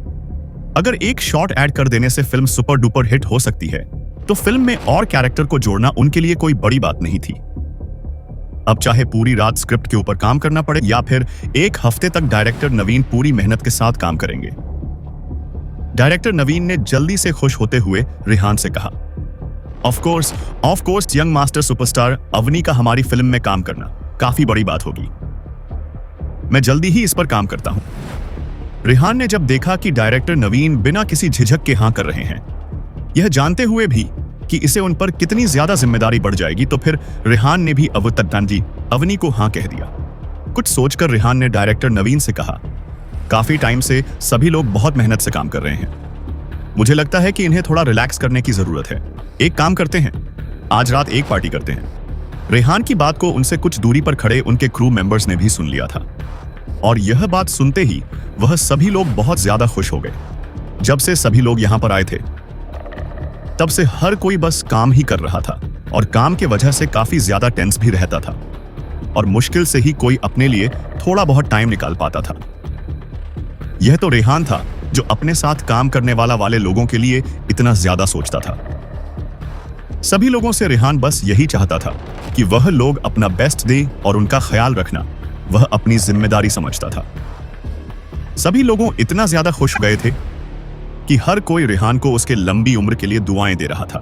अगर एक शॉट ऐड कर देने से फिल्म सुपर डुपर हिट हो सकती है तो फिल्म में और कैरेक्टर को जोड़ना उनके लिए कोई बड़ी बात नहीं थी। अब चाहे पूरी रात स्क्रिप्ट के ऊपर काम करना पड़े या फिर एक हफ्ते तक डायरेक्टर नवीन पूरी मेहनत के साथ काम करेंगे। डायरेक्टर नवीन ने जल्दी से खुश होते हुए रेहान से कहा, of course young master superstar Avni का हमारी फिल्म में काम करना काफी बड़ी बात होगी। मैं जल्दी ही इस पर काम करता हूं। रेहान ने जब देखा कि डायरेक्टर नवीन बिना किसी झिझक के हां कर रहे हैं, यह जानते हुए भी कि इसे उन पर कितनी ज्यादा जिम्मेदारी बढ़ जाएगी, तो फिर रेहान ने भी अवनी को हां कह दिया। कुछ सोचकर रेहान ने डायरेक्टर नवीन से कहा, काफी टाइम से सभी लोग बहुत मेहनत से काम कर रहे हैं। मुझे लगता है कि इन्हें थोड़ा रिलैक्स करने की जरूरत है। एक काम करते हैं, आज रात एक पार्टी करते हैं। रेहान की बात को उनसे कुछ दूरी पर खड़े उनके क्रू मेंबर्स ने भी सुन लिया था और यह बात सुनते ही वह सभी लोग बहुत ज्यादा खुश हो गए। जब से सभी लोग यहां पर आए थे तब से हर कोई बस काम ही कर रहा था और काम के वजह से काफी ज्यादा टेंस भी रहता था और मुश्किल से ही कोई अपने लिए थोड़ा बहुत टाइम निकाल पाता था। यह तो रेहान था जो अपने साथ काम करने वाले लोगों के लिए इतना ज्यादा सोचता था। सभी लोगों से रेहान बस यही चाहता था कि वह लोग अपना बेस्ट दे और उनका ख्याल रखना वह अपनी जिम्मेदारी समझता था। सभी लोगों इतना ज्यादा खुश हो गए थे कि हर कोई रेहान को उसके लंबी उम्र के लिए दुआएं दे रहा था।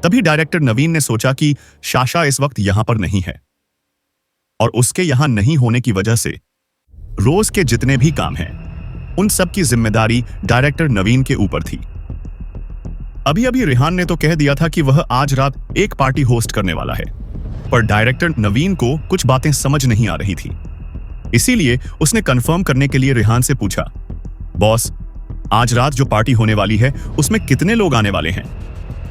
तभी डायरेक्टर नवीन ने सोचा कि शाशा इस वक्त यहां पर नहीं है और उसके यहां नहीं होने की वजह से रोज के जितने भी काम हैं उन सब की जिम्मेदारी डायरेक्टर नवीन के ऊपर थी। अभी अभी रेहान ने तो कह दिया था कि वह आज रात एक पार्टी होस्ट करने वाला है, पर डायरेक्टर नवीन को कुछ बातें समझ नहीं आ रही थी। इसीलिए उसने कंफर्म करने के लिए रेहान से पूछा, बॉस, आज रात जो पार्टी होने वाली है उसमें कितने लोग आने वाले हैं?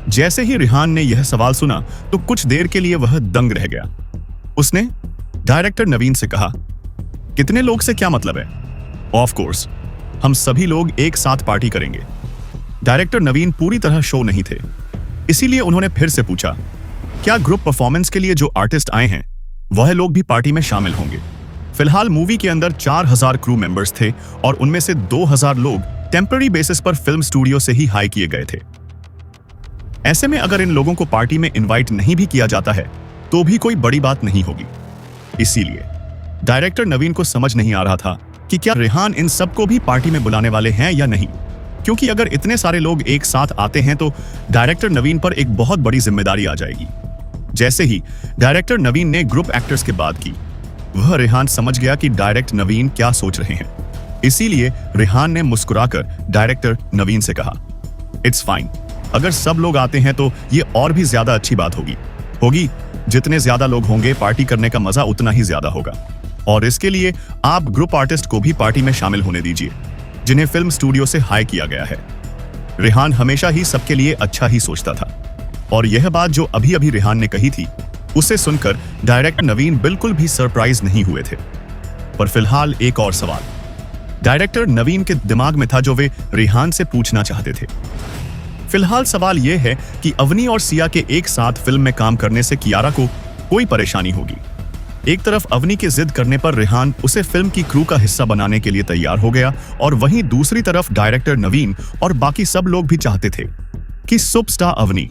जैसे ही रेहान ने यह सवाल सुना तो कुछ देर के लिए वह दंग रह गया। उसने डायरेक्टर नवीन से कहा, कितने लोग से क्या मतलब है? ऑफ कोर्स, हम सभी लोग एक साथ पार्टी करेंगे। डायरेक्टर नवीन पूरी तरह शो नहीं थे, इसीलिए उन्होंने फिर से पूछा, क्या ग्रुप परफॉर्मेंस के लिए जो आर्टिस्ट आए हैं वह लोग भी पार्टी में शामिल होंगे? फिलहाल मूवी के अंदर 4000 क्रू मेंबर्स थे और उनमें से 2000 लोग टेम्पररी बेसिस पर फिल्म स्टूडियो से ही हाई किए गए थे। ऐसे में अगर इन लोगों को पार्टी में इनवाइट नहीं भी किया जाता है तो भी कोई बड़ी बात नहीं होगी। इसीलिए डायरेक्टर नवीन को समझ नहीं आ रहा था कि क्या रेहान इन सबको भी पार्टी में बुलाने वाले हैं या नहीं, क्योंकि अगर इतने सारे लोग एक साथ आते हैं तो डायरेक्टर नवीन पर एक बहुत बड़ी जिम्मेदारी आ जाएगी। जैसे ही डायरेक्टर नवीन ने ग्रुप एक्टर्स की बात की, वह रेहान समझ गया कि डायरेक्टर नवीन क्या सोच रहे हैं। इसीलिए रेहान ने मुस्कुराकर डायरेक्टर नवीन से कहा, इट्स फाइन, अगर सब लोग आते हैं तो ये और भी ज्यादा अच्छी बात होगी। जितने ज्यादा लोग होंगे पार्टी करने का मजा उतना ही ज्यादा होगा, और इसके लिए आप ग्रुप आर्टिस्ट को भी पार्टी में शामिल होने दीजिए जिन्हें फिल्म स्टूडियो से हाई किया गया है। रेहान हमेशा ही सबके लिए अच्छा ही सोचता था, और यह बात जो अभी अभी रेहान ने कही थी उसे सुनकर डायरेक्टर नवीन बिल्कुल भी सरप्राइज नहीं हुए थे। पर फिलहाल एक और सवाल डायरेक्टर नवीन के दिमाग में था जो वे रेहान से पूछना चाहते थे। फिलहाल सवाल यह है कि अवनी और सिया के एक साथ फिल्म में काम करने से कियारा को कोई परेशानी होगी। एक तरफ अवनी के जिद करने पर रेहान उसे फिल्म की क्रू का हिस्सा बनाने के लिए तैयार हो गया, और वहीं दूसरी तरफ डायरेक्टर नवीन और बाकी सब लोग भी चाहते थे कि सुपरस्टार अवनी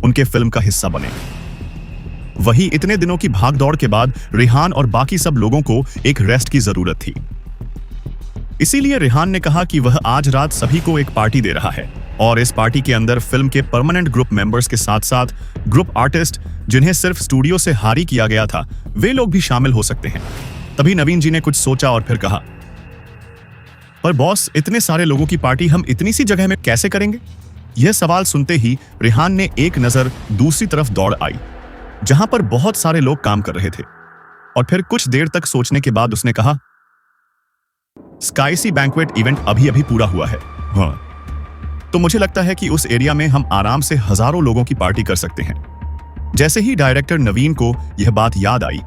उनके फिल्म का हिस्सा बने। वहीं इतने दिनों की भागदौड़ के बाद रेहान और बाकी सब लोगों को एक रेस्ट की जरूरत थी। इसीलिए रेहान ने कहा कि वह आज रात सभी को एक पार्टी दे रहा है, और इस पार्टी के अंदर फिल्म के परमानेंट ग्रुप मेंबर्स के साथ साथ ग्रुप आर्टिस्ट जिन्हें सिर्फ स्टूडियो से हारी किया गया था वे लोग भी शामिल हो सकते हैं। तभी नवीन जी ने कुछ सोचा और फिर कहा, पर बॉस, इतने सारे लोगों की पार्टी हम इतनी सी जगह में कैसे करेंगे? यह सवाल सुनते ही रेहान ने एक नजर दूसरी तरफ दौड़ आई जहां पर बहुत सारे लोग काम कर रहे थे, और फिर कुछ देर तक सोचने के बाद उसने कहा, स्काईसी बैंक्वेट इवेंट अभी अभी पूरा हुआ है। हाँ, तो मुझे लगता है कि उस एरिया में हम आराम से हजारों लोगों की पार्टी कर सकते हैं। जैसे ही डायरेक्टर नवीन को यह बात याद आई,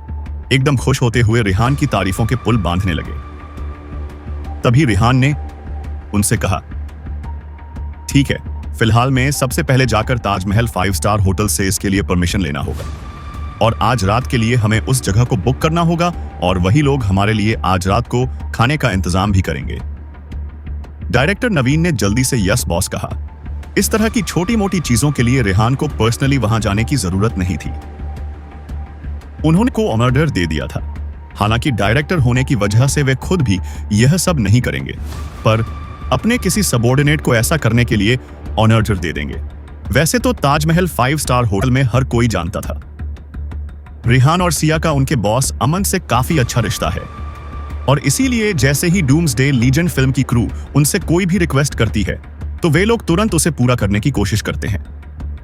एकदम खुश होते हुए रेहान की तारीफों के पुल बांधने लगे। तभी रेहान ने उनसे कहा, ठीक है, फिलहाल में सबसे पहले जाकर ताजमहल 5 स्टार होटल से इसके लिए परमिशन लेना होगा, और आज रात के लिए हमें उस जगह को बुक करना होगा, और वही लोग हमारे लिए आज रात को खाने का इंतजाम भी करेंगे। डायरेक्टर नवीन ने जल्दी से यस बॉस कहा। इस तरह की छोटी मोटी चीजों के लिए रेहान को पर्सनली वहां जाने की जरूरत नहीं थी। उन्होंने को ऑर्डर दे दिया था। हालांकि डायरेक्टर होने की वजह से वे खुद भी यह सब नहीं करेंगे, पर अपने किसी सबऑर्डिनेट को ऐसा करने के लिए ऑर्डर दे देंगे। वैसे तो ताजमहल 5 स्टार होटल में हर कोई जानता था रेहान और सिया का उनके बॉस अमन से काफी अच्छा रिश्ता है, और इसीलिए जैसे ही डूम्सडे लीजेंड फिल्म की क्रू उनसे कोई भी रिक्वेस्ट करती है तो वे लोग तुरंत उसे पूरा करने की कोशिश करते हैं,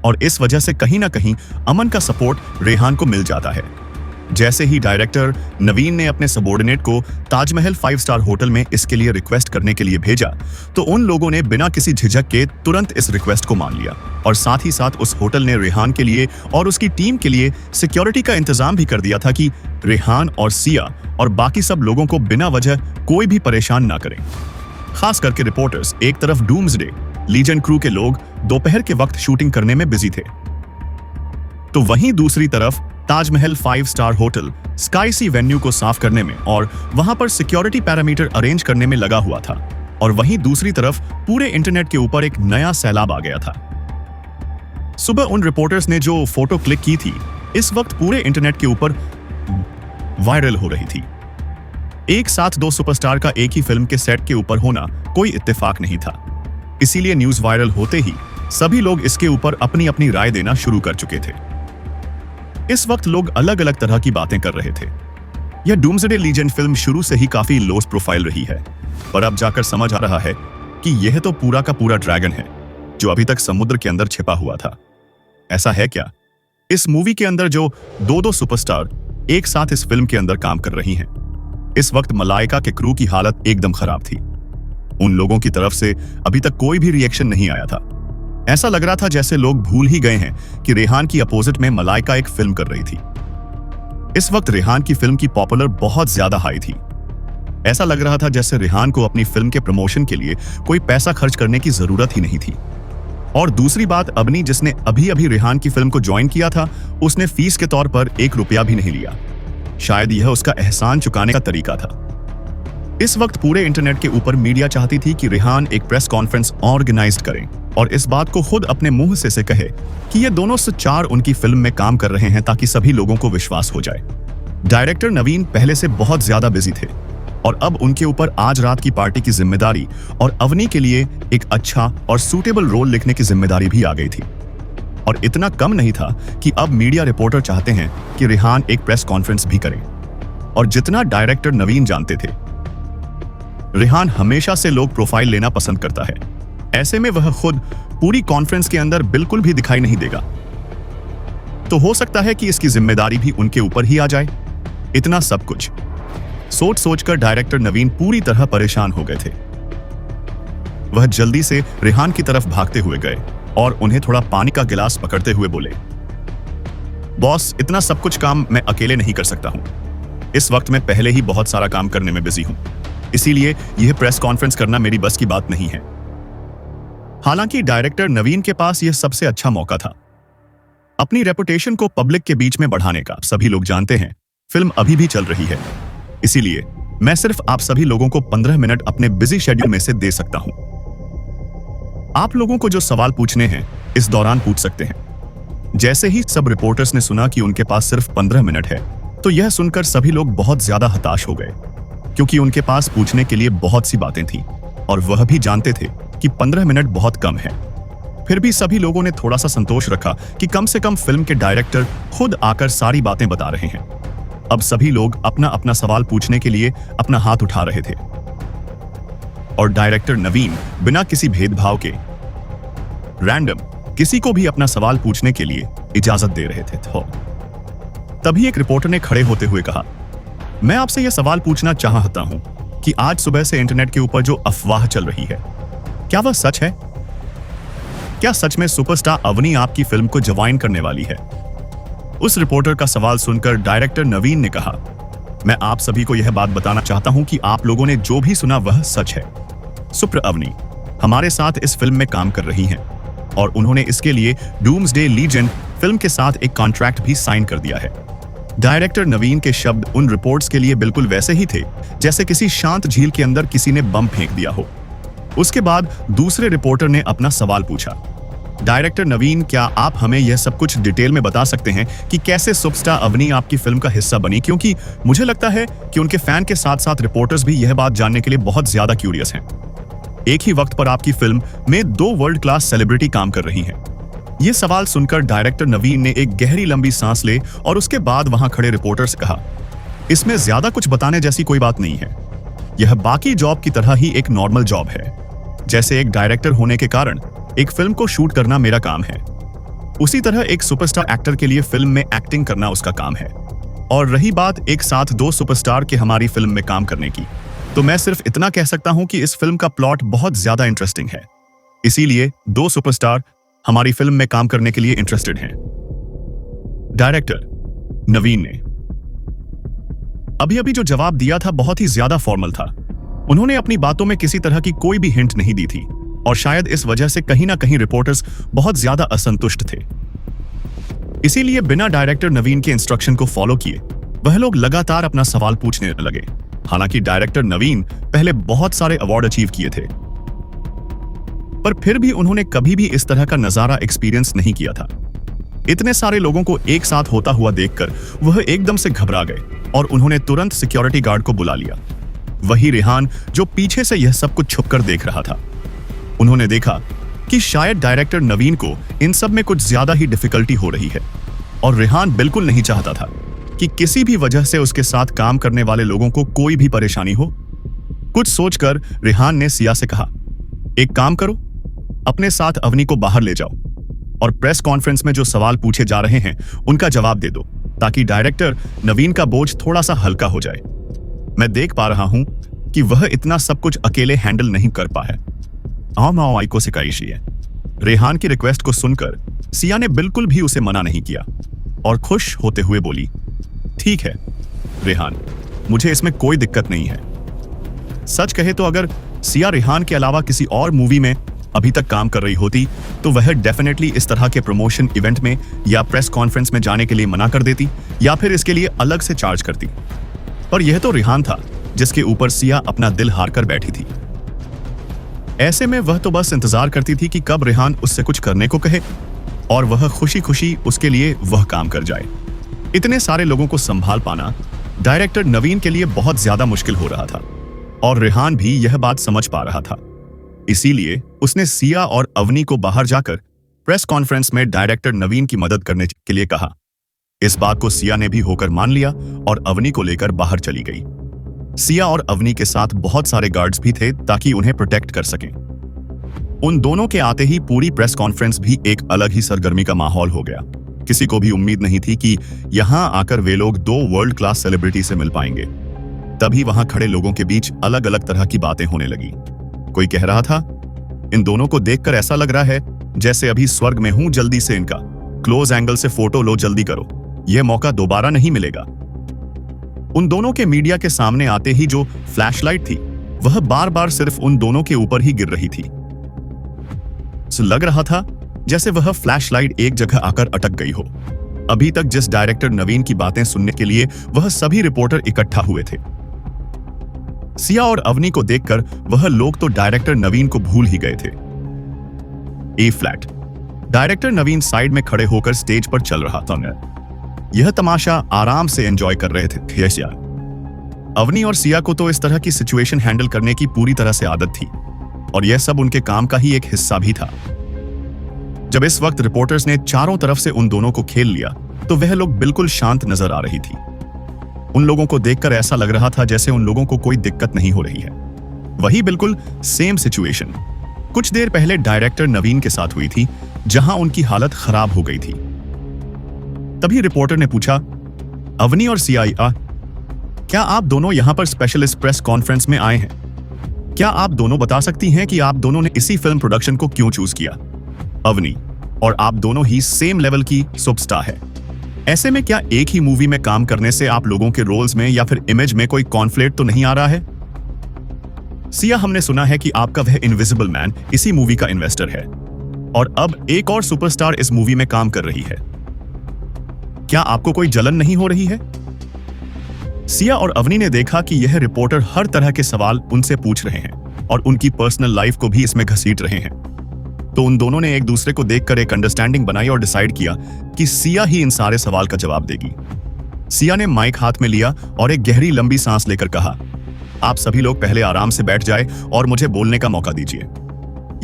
और इस वजह से कहीं ना कहीं अमन का सपोर्ट रेहान को मिल जाता है। जैसे ही डायरेक्टर नवीन ने अपने सबऑर्डिनेट को ताजमहल 5 स्टार होटल में इसके लिए रिक्वेस्ट करने के लिए भेजा, तो उन लोगों ने बिना किसी झिझक के तुरंत इस रिक्वेस्ट को मान लिया, और साथ ही साथ उस होटल ने रेहान के लिए और उसकी टीम के लिए सिक्योरिटी का इंतजाम भी कर दिया था कि रेहान और सिया और बाकी सब लोगों को बिना वजह कोई भी परेशान ना करें। खास करके रिपोर्टर्स एक तरफ डूम्सडे लीजेंड क्रू के लोग दोपहर के वक्त शूटिंग करने में बिजी थे, तो वहीं दूसरी तरफ ताजमहल 5 स्टार होटल स्काईसी वेन्यू को साफ करने में और वहां पर सिक्योरिटी पैरामीटर अरेंज करने में लगा हुआ था, और वहीं दूसरी तरफ पूरे इंटरनेट के ऊपर एक नया सैलाब आ गया था। सुबह उन रिपोर्टर्स ने जो फोटो क्लिक की थी इस वक्त पूरे इंटरनेट के ऊपर वायरल हो रही थी। एक साथ 2 सुपरस्टार का एक ही फिल्म के सेट के ऊपर होना कोई इत्तेफाक नहीं था। इसीलिए न्यूज वायरल होते ही सभी लोग इसके ऊपर अपनी अपनी राय देना शुरू कर चुके थे। इस वक्त लोग अलग अलग तरह की बातें कर रहे थे। यह डूम्सडे लीजेंड फिल्म शुरू से ही काफी लो प्रोफाइल रही है, पर अब जाकर समझ आ रहा है कि यह तो पूरा का पूरा ड्रैगन है जो अभी तक समुद्र के अंदर छिपा हुआ था। ऐसा है क्या? इस मूवी के अंदर जो दो सुपरस्टार एक साथ इस फिल्म के अंदर काम कर रही हैं, इस वक्त मलाइका के क्रू की हालत एकदम खराब थी। उन लोगों की तरफ से अभी तक कोई भी रिएक्शन नहीं आया था। ऐसा लग रहा था जैसे लोग भूल ही गए हैं कि रेहान की अपोजिट में मलाइका एक फिल्म कर रही थी। इस वक्त रेहान की फिल्म की पॉपुलर बहुत ज्यादा हाई थी। ऐसा लग रहा था जैसे रेहान को अपनी फिल्म के प्रमोशन के लिए कोई पैसा खर्च करने की जरूरत ही नहीं थी। और दूसरी बात, अवनी जिसने अभी अभी रेहान की फिल्म को ज्वाइन किया था, उसने फीस के तौर पर 1 रुपया भी नहीं लिया। शायद यह उसका एहसान चुकाने का तरीका था। इस वक्त पूरे इंटरनेट के ऊपर मीडिया चाहती थी कि रेहान एक प्रेस कॉन्फ्रेंस ऑर्गेनाइज करें और इस बात को खुद अपने मुंह से कहे कि ये दोनों स्टार उनकी फिल्म में काम कर रहे हैं ताकि सभी लोगों को विश्वास हो जाए। डायरेक्टर नवीन पहले से बहुत ज्यादा बिजी थे और अब उनके ऊपर आज रात की पार्टी की जिम्मेदारी और अवनी के लिए एक अच्छा और सूटेबल रोल लिखने की जिम्मेदारी भी आ गई थी। और इतना कम नहीं था कि अब मीडिया रिपोर्टर चाहते हैं कि रेहान एक प्रेस कॉन्फ्रेंस भी करें। और जितना डायरेक्टर नवीन जानते थे, रेहान हमेशा से लोग प्रोफाइल लेना पसंद करता है। ऐसे में वह खुद पूरी कॉन्फ्रेंस के अंदर बिल्कुल भी दिखाई नहीं देगा। तो हो सकता है कि इसकी जिम्मेदारी भी उनके ऊपर ही आ जाए। इतना सब कुछ सोच सोचकर डायरेक्टर नवीन पूरी तरह परेशान हो गए थे। वह जल्दी से रेहान की तरफ भागते हुए गए और उन्हें थोड़ा पानी का गिलास पकड़ते हुए बोले, बॉस, इतना सब कुछ काम मैं अकेले नहीं कर सकता हूं। इस वक्त मैं पहले ही बहुत सारा काम करने में बिजी हूं, इसीलिए यह प्रेस कॉन्फ्रेंस करना मेरी बस की बात नहीं है। हालांकि डायरेक्टर नवीन के पास यह सबसे अच्छा मौका था अपनी रेपुटेशन को पब्लिक के बीच में बढ़ाने का। सभी लोग जानते हैं फिल्म अभी भी चल रही है, इसीलिए मैं सिर्फ आप सभी लोगों को 15 मिनट अपने बिजी शेड्यूल में से दे सकता हूं। आप लोगों को जो सवाल पूछने हैं इस दौरान पूछ सकते हैं। जैसे ही सब रिपोर्टर्स ने सुना कि उनके पास सिर्फ 15 मिनट है, तो यह सुनकर सभी लोग बहुत ज्यादा हताश हो गए, क्योंकि उनके पास पूछने के लिए बहुत सी बातें थी और वह भी जानते थे कि 15 मिनट बहुत कम है। फिर भी सभी लोगों ने थोड़ा सा संतोष रखा कि कम से कम फिल्म के डायरेक्टर खुद आकर सारी बातें बता रहे हैं। अब सभी लोग अपना अपना सवाल पूछने के लिए अपना हाथ उठा रहे थे और डायरेक्टर नवीन बिना किसी भेदभाव के रैंडम किसी को भी अपना सवाल पूछने के लिए इजाजत दे रहे थे। तभी एक रिपोर्टर ने खड़े होते हुए कहा, मैं आपसे यह सवाल पूछना चाहता हूं कि आज सुबह से इंटरनेट के ऊपर जो अफवाह चल रही है, क्या वह सच है? क्या सच में सुपरस्टार अवनी आपकी फिल्म को ज्वाइन करने वाली है? उस रिपोर्टर का सवाल सुनकर डायरेक्टर नवीन ने कहा, मैं आप सभी को यह बात बताना चाहता हूं कि आप लोगों ने जो भी सुना वह सच है। सुपर अवनी हमारे साथ इस फिल्म में काम कर रही हैं और उन्होंने इसके लिए डूम्सडे लीजेंड फिल्म के साथ एक कॉन्ट्रैक्ट भी साइन कर दिया है। डायरेक्टर नवीन के शब्द उन रिपोर्ट्स के लिए बिल्कुल वैसे ही थे जैसे किसी शांत झील के अंदर किसी ने बम फेंक दिया हो। उसके बाद दूसरे रिपोर्टर ने अपना सवाल पूछा, डायरेक्टर नवीन, क्या आप हमें यह सब कुछ डिटेल में बता सकते हैं कि कैसे सुपरस्टार अवनी आपकी फिल्म का हिस्सा बनी? क्योंकि मुझे लगता है कि उनके फैन के साथ साथ रिपोर्टर्स भी यह बात जानने के लिए बहुत ज्यादा क्यूरियस हैं। एक ही वक्त पर आपकी फिल्म में 2 वर्ल्ड क्लास सेलिब्रिटी काम कर रही हैं। यह सवाल सुनकर डायरेक्टर नवीन ने एक गहरी लंबी सांस ले और उसके बाद वहां खड़े रिपोर्टर से कहा, इसमें ज्यादा कुछ बताने जैसी कोई बात नहीं है। यह बाकी जॉब की तरह ही एक नॉर्मल जॉब है। जैसे एक डायरेक्टर होने के कारण एक फिल्म को शूट करना मेरा काम है, उसी तरह एक सुपरस्टार एक्टर के लिए फिल्म में एक्टिंग करना उसका काम है। और रही बात एक साथ 2 सुपरस्टार के हमारी फिल्म में काम करने की, तो मैं सिर्फ इतना कह सकता हूं कि इस फिल्म का प्लॉट बहुत ज्यादा इंटरेस्टिंग है, इसीलिए 2 सुपरस्टार हमारी फिल्म में काम करने के लिए इंटरेस्टेड हैं। डायरेक्टर नवीन ने अभी जो जवाब दिया था बहुत ही ज्यादा फॉर्मल था। उन्होंने अपनी बातों में किसी तरह की कोई भी हिंट नहीं दी थी और शायद इस वजह से कहीं ना कहीं रिपोर्टर्स बहुत ज्यादा असंतुष्ट थे। इसीलिए बिना डायरेक्टर नवीन के इंस्ट्रक्शन को फॉलो किए वह लोग लगातार अपना सवाल पूछने लगे। हालांकि डायरेक्टर नवीन पहले बहुत सारे अवार्ड अचीव किए थे, पर फिर भी उन्होंने कभी भी इस तरह का नजारा एक्सपीरियंस नहीं किया था। इतने सारे लोगों को एक साथ होता हुआ देखकर वह एकदम से घबरा गए और उन्होंने तुरंत सिक्योरिटी गार्ड को बुला लिया। वही रेहान जो पीछे से यह सब कुछ छुपकर देख रहा था। उन्होंने देखा कि शायद डायरेक्टर नवीन को इन सब में कुछ ज्यादा ही डिफिकल्टी हो रही है और रेहान बिल्कुल नहीं चाहता था कि किसी भी वजह से उसके साथ काम करने वाले लोगों को कोई भी परेशानी हो। कुछ सोचकर रेहान ने सिया से कहा, एक काम करो, अपने साथ अवनी को बाहर ले जाओ और प्रेस कॉन्फ्रेंस में जो सवाल पूछे जा रहे हैं उनका जवाब दे दो, ताकि डायरेक्टर नवीन का बोझ थोड़ा सा हल्का हो जाए। मैं देख पा रहा हूं कि वह इतना सब कुछ अकेले हैंडल नहीं कर पाए। आओ आई को सिकाइशी है। रेहान की रिक्वेस्ट को सुनकर सिया ने बिल्कुल भी उसे मना नहीं किया और खुश होते हुए बोली, ठीक है रेहान, मुझे इसमें कोई दिक्कत नहीं है। सच कहे तो अगर सिया रेहान के अलावा किसी और मूवी में अभी तक काम कर रही होती तो वह डेफिनेटली इस तरह के प्रमोशन इवेंट में या प्रेस कॉन्फ्रेंस में जाने के लिए मना कर देती या फिर इसके लिए अलग से चार्ज करती। पर यह तो रेहान था जिसके ऊपर सिया अपना दिल हार कर बैठी थी। ऐसे में वह तो बस इंतजार करती थी कि कब रेहान उससे कुछ करने को कहे और वह खुशी खुशी उसके लिए वह काम कर जाए। इतने सारे लोगों को संभाल पाना डायरेक्टर नवीन के लिए बहुत ज्यादा मुश्किल हो रहा था और रेहान भी यह बात समझ पा रहा था। इसीलिए उसने सिया और अवनी को बाहर जाकर प्रेस कॉन्फ्रेंस में डायरेक्टर नवीन की मदद करने के लिए कहा। इस बात को सिया ने भी होकर मान लिया और अवनी को लेकर बाहर चली गई। सिया और अवनी के साथ बहुत सारे गार्ड्स भी थे ताकि उन्हें प्रोटेक्ट कर सकें। उन दोनों के आते ही पूरी प्रेस कॉन्फ्रेंस भी एक अलग ही सरगर्मी का माहौल हो गया। किसी को भी उम्मीद नहीं थी कि यहां आकर वे लोग दो वर्ल्ड क्लास सेलिब्रिटी से मिल पाएंगे। तभी वहां खड़े लोगों के बीच अलग अलग तरह की बातें होने लगी। कोई कह रहा था, इन दोनों को देखकर ऐसा लग रहा है जैसे अभी स्वर्ग में हूं, जल्दी से इनका क्लोज एंगल से फोटो लो, जल्दी करो, यह मौका दोबारा नहीं मिलेगा। उन दोनों के मीडिया के सामने आते ही जो फ्लैशलाइट थी वह बार बार सिर्फ उन दोनों के ऊपर ही गिर रही थी। लग रहा था जैसे वह फ्लैशलाइट एक जगह आकर अटक गई हो। अभी तक जिस डायरेक्टर नवीन की बातें सुनने के लिए वह सभी रिपोर्टर इकट्ठा हुए थे। सिया और अवनी को देखकर वह लोग तो डायरेक्टर नवीन को भूल ही गए थे। ए फ्लैट। डायरेक्टर नवीन साइड में खड़े होकर स्टेज पर चल रहा था। यह तमाशा आराम से एंजॉय कर रहे थे। यस यार, अवनी और सिया को तो इस तरह की सिचुएशन हैंडल करने की पूरी तरह से आदत थी और यह सब उनके काम का ही एक हिस्सा भी था। जब इस वक्त रिपोर्टर्स ने चारों तरफ से उन दोनों को खेल लिया तो वह लोग बिल्कुल शांत नजर आ रही थी। उन लोगों को देखकर ऐसा लग रहा था जैसे उन लोगों को कोई दिक्कत नहीं हो रही है। वही बिल्कुल सेम सिचुएशन कुछ देर पहले डायरेक्टर नवीन के साथ हुई थी, जहां उनकी हालत खराब हो गई थी। तभी रिपोर्टर ने पूछा, अवनी और सिया, क्या आप दोनों यहां पर स्पेशलिस्ट प्रेस कॉन्फ्रेंस में आए हैं? क्या आप दोनों बता सकती हैं कि आप दोनों ने इसी फिल्म प्रोडक्शन को क्यों चूज किया? अवनी, और आप दोनों ही सेम लेवल की सुपरस्टार है। ऐसे में क्या एक ही मूवी में काम करने से आप लोगों के रोल्स में या फिर इमेज में कोई कॉन्फ्लिक्ट तो नहीं आ रहा है? सिया, हमने सुना है कि आपका वह इनविजिबल मैन इसी मूवी का इन्वेस्टर है और अब एक और सुपरस्टार इस मूवी में काम कर रही है। क्या आपको कोई जलन नहीं हो रही है? सिया और अवनी ने देखा कि यह रिपोर्टर हर तरह के सवाल उनसे पूछ रहे हैं और उनकी पर्सनल लाइफ को भी इसमें घसीट रहे हैं। तो उन दोनों ने एक दूसरे को देखकर एक अंडरस्टैंडिंग बनाई और डिसाइड किया कि सिया ही इन सारे सवाल का जवाब देगी। सिया ने माइक हाथ में लिया और एक गहरी लंबी सांस लेकर कहा, आप सभी लोग पहले आराम से बैठ जाए और मुझे बोलने का मौका दीजिए।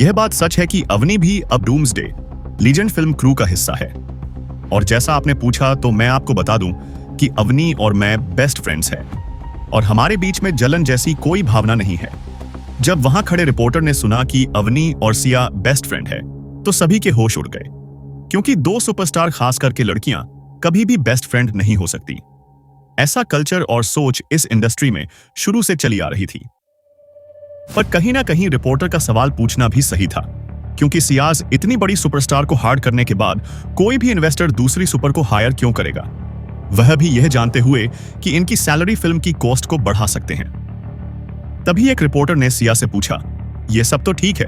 यह बात सच है कि अवनी भी अब डूम्सडे लीजेंड फिल्म क्रू का हिस्सा है और जैसा आपने पूछा तो मैं आपको बता दूं कि अवनी और मैं बेस्ट फ्रेंड्स हैं और हमारे बीच में जलन जैसी कोई भावना नहीं है। जब वहां खड़े रिपोर्टर ने सुना कि अवनी और सिया बेस्ट फ्रेंड है तो सभी के होश उड़ गए, क्योंकि दो सुपरस्टार, खास करके लड़कियां, कभी भी बेस्ट फ्रेंड नहीं हो सकती। ऐसा कल्चर और सोच इस इंडस्ट्री में शुरू से चली आ रही थी। पर कहीं ना कहीं रिपोर्टर का सवाल पूछना भी सही था, क्योंकि सियाज इतनी बड़ी सुपरस्टार को हार्ड करने के बाद कोई भी इन्वेस्टर दूसरी सुपर को हायर क्यों करेगा, वह भी यह जानते हुए कि इनकी सैलरी फिल्म की कॉस्ट को बढ़ा सकते हैं। तभी एक रिपोर्टर ने सिया से पूछा, यह सब तो ठीक है,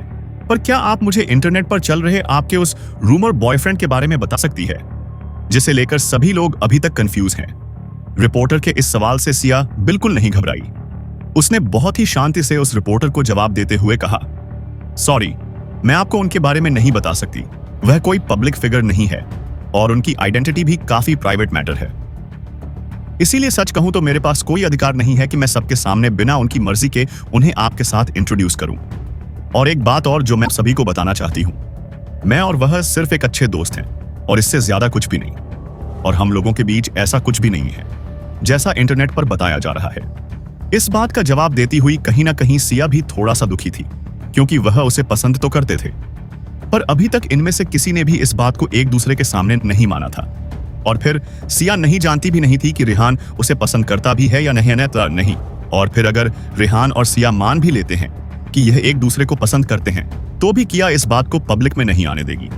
पर क्या आप मुझे इंटरनेट पर चल रहे आपके उस रूमर बॉयफ्रेंड के बारे में बता सकती है, जिसे लेकर सभी लोग अभी तक कंफ्यूज हैं? रिपोर्टर के इस सवाल से सिया बिल्कुल नहीं घबराई। उसने बहुत ही शांति से उस रिपोर्टर को जवाब देते हुए कहा, सॉरी, मैं आपको उनके बारे में नहीं बता सकती। वह कोई पब्लिक फिगर नहीं है और उनकी आइडेंटिटी भी काफी प्राइवेट मैटर है। इसीलिए सच कहूं तो मेरे पास कोई अधिकार नहीं है कि मैं सबके सामने बिना उनकी मर्जी के उन्हें आपके साथ इंट्रोड्यूस करूं। और एक बात और जो मैं सभी को बताना चाहती हूँ, मैं और वह सिर्फ एक अच्छे दोस्त हैं और इससे ज्यादा कुछ भी नहीं। और हम लोगों के बीच ऐसा कुछ भी नहीं है जैसा इंटरनेट पर बताया जा रहा है। इस बात का जवाब देती हुई कहीं ना कहीं सिया भी थोड़ा सा दुखी थी, क्योंकि वह उसे पसंद तो करते थे, पर अभी तक इनमें से किसी ने भी इस बात को एक दूसरे के सामने नहीं माना था। और फिर सिया नहीं जानती भी नहीं थी कि रेहान उसे पसंद करता भी है या नहीं। और फिर अगर रेहान और सिया मान भी लेते हैं कि यह एक दूसरे को पसंद करते हैं, तो भी किया इस बात को पब्लिक में नहीं आने देगी,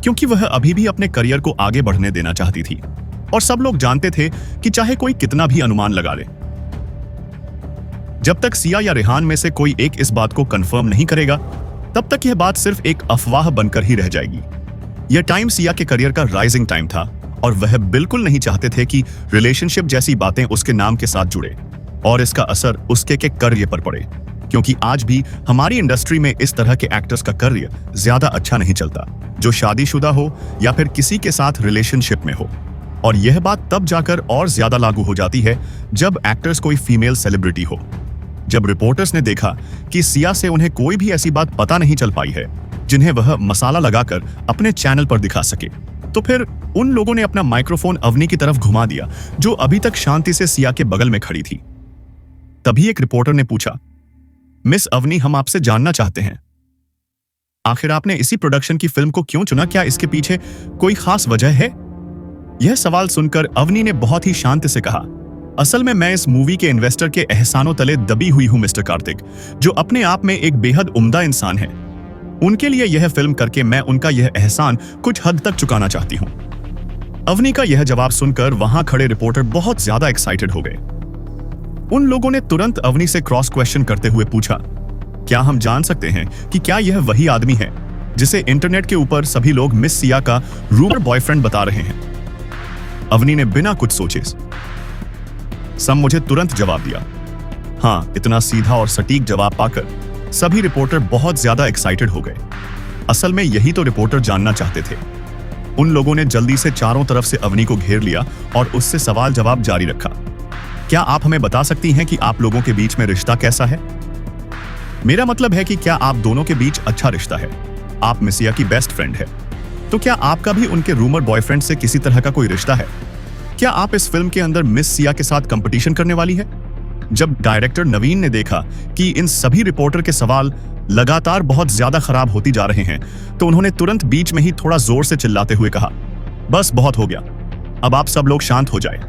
क्योंकि वह अभी भी अपने करियर को आगे बढ़ने देना चाहती थी। और सब लोग जानते थे कि चाहे कोई कितना भी अनुमान लगा ले, जब तक सिया या रेहान में से कोई एक इस बात को कंफर्म नहीं करेगा, तब तक यह बात सिर्फ एक अफवाह बनकर ही रह जाएगी। यह टाइम सिया के करियर का राइजिंग टाइम था और वह बिल्कुल नहीं चाहते थे कि रिलेशनशिप जैसी बातें उसके नाम के साथ जुड़े और इसका असर उसके करियर पर पड़े, क्योंकि आज भी हमारी इंडस्ट्री में इस तरह के एक्टर्स का करियर ज्यादा अच्छा नहीं चलता, जो शादीशुदा हो या फिर किसी के साथ रिलेशनशिप में हो। और यह बात तब जाकर और ज्यादा लागू हो जाती है जब एक्टर्स कोई फीमेल सेलिब्रिटी हो। जब रिपोर्टर्स ने देखा कि सिया से उन्हें कोई भी ऐसी बात पता नहीं चल पाई है जिन्हें वह मसाला लगाकर अपने चैनल पर दिखा सके, तो फिर उन लोगों ने अपना माइक्रोफोन अवनी की तरफ घुमा दिया, जो अभी तक शांति से सिया के बगल में खड़ी थी। तभी एक रिपोर्टर ने पूछा, मिस अवनी, हम आपसे जानना चाहते हैं, आखिर आपने इसी प्रोडक्शन की फिल्म को क्यों चुना? क्या इसके पीछे कोई खास वजह है? यह सवाल सुनकर अवनी ने बहुत ही शांति से कहा, असल में मैं इस मूवी के इन्वेस्टर के एहसानों तले दबी हुई हूं मिस्टर कार्तिक, जो अपने आप में एक बेहद उम्दा इंसान है। उनके लिए यह फिल्म करके मैं उनका यह एहसान कुछ हद तक चुकाना चाहती हूं। अवनी का यह जवाब सुनकर वहां खड़े रिपोर्टर बहुत ज्यादा एक्साइटेड हो गए। उन लोगों ने तुरंत अवनी से क्रॉस क्वेश्चन करते हुए पूछा, क्या हम जान सकते हैं कि क्या यह वही आदमी है जिसे इंटरनेट के ऊपर सभी लोग मिस सिया का रूमर बॉयफ्रेंड बता रहे हैं? अवनी ने बिना कुछ सोचे मुझे तुरंत जवाब दिया। हाँ, इतना सीधा और सटीक जवाब पाकर सभी रिपोर्टर बहुत ज्यादा एक्साइटेड हो गए। असल में यही तो रिपोर्टर जानना चाहते थे। उन लोगों ने जल्दी से चारों तरफ से अवनी को घेर लिया और उससे सवाल जवाब जारी रखा। क्या आप हमें बता सकती हैं कि आप लोगों के बीच में रिश्ता कैसा है? मेरा मतलब है कि क्या आप दोनों के बीच अच्छा रिश्ता है? आप मिस सिया की बेस्ट फ्रेंड है, तो क्या आपका भी उनके रूमर बॉयफ्रेंड से किसी तरह का कोई रिश्ता है? क्या आप इस फिल्म के अंदर मिस सिया के साथ कंपटीशन करने वाली है? जब डायरेक्टर नवीन ने देखा कि इन सभी रिपोर्टर के सवाल लगातार बहुत ज्यादा खराब होती जा रहे हैं, तो उन्होंने तुरंत बीच में ही थोड़ा जोर से चिल्लाते हुए कहा, बस बहुत हो गया, अब आप सब लोग शांत हो जाए।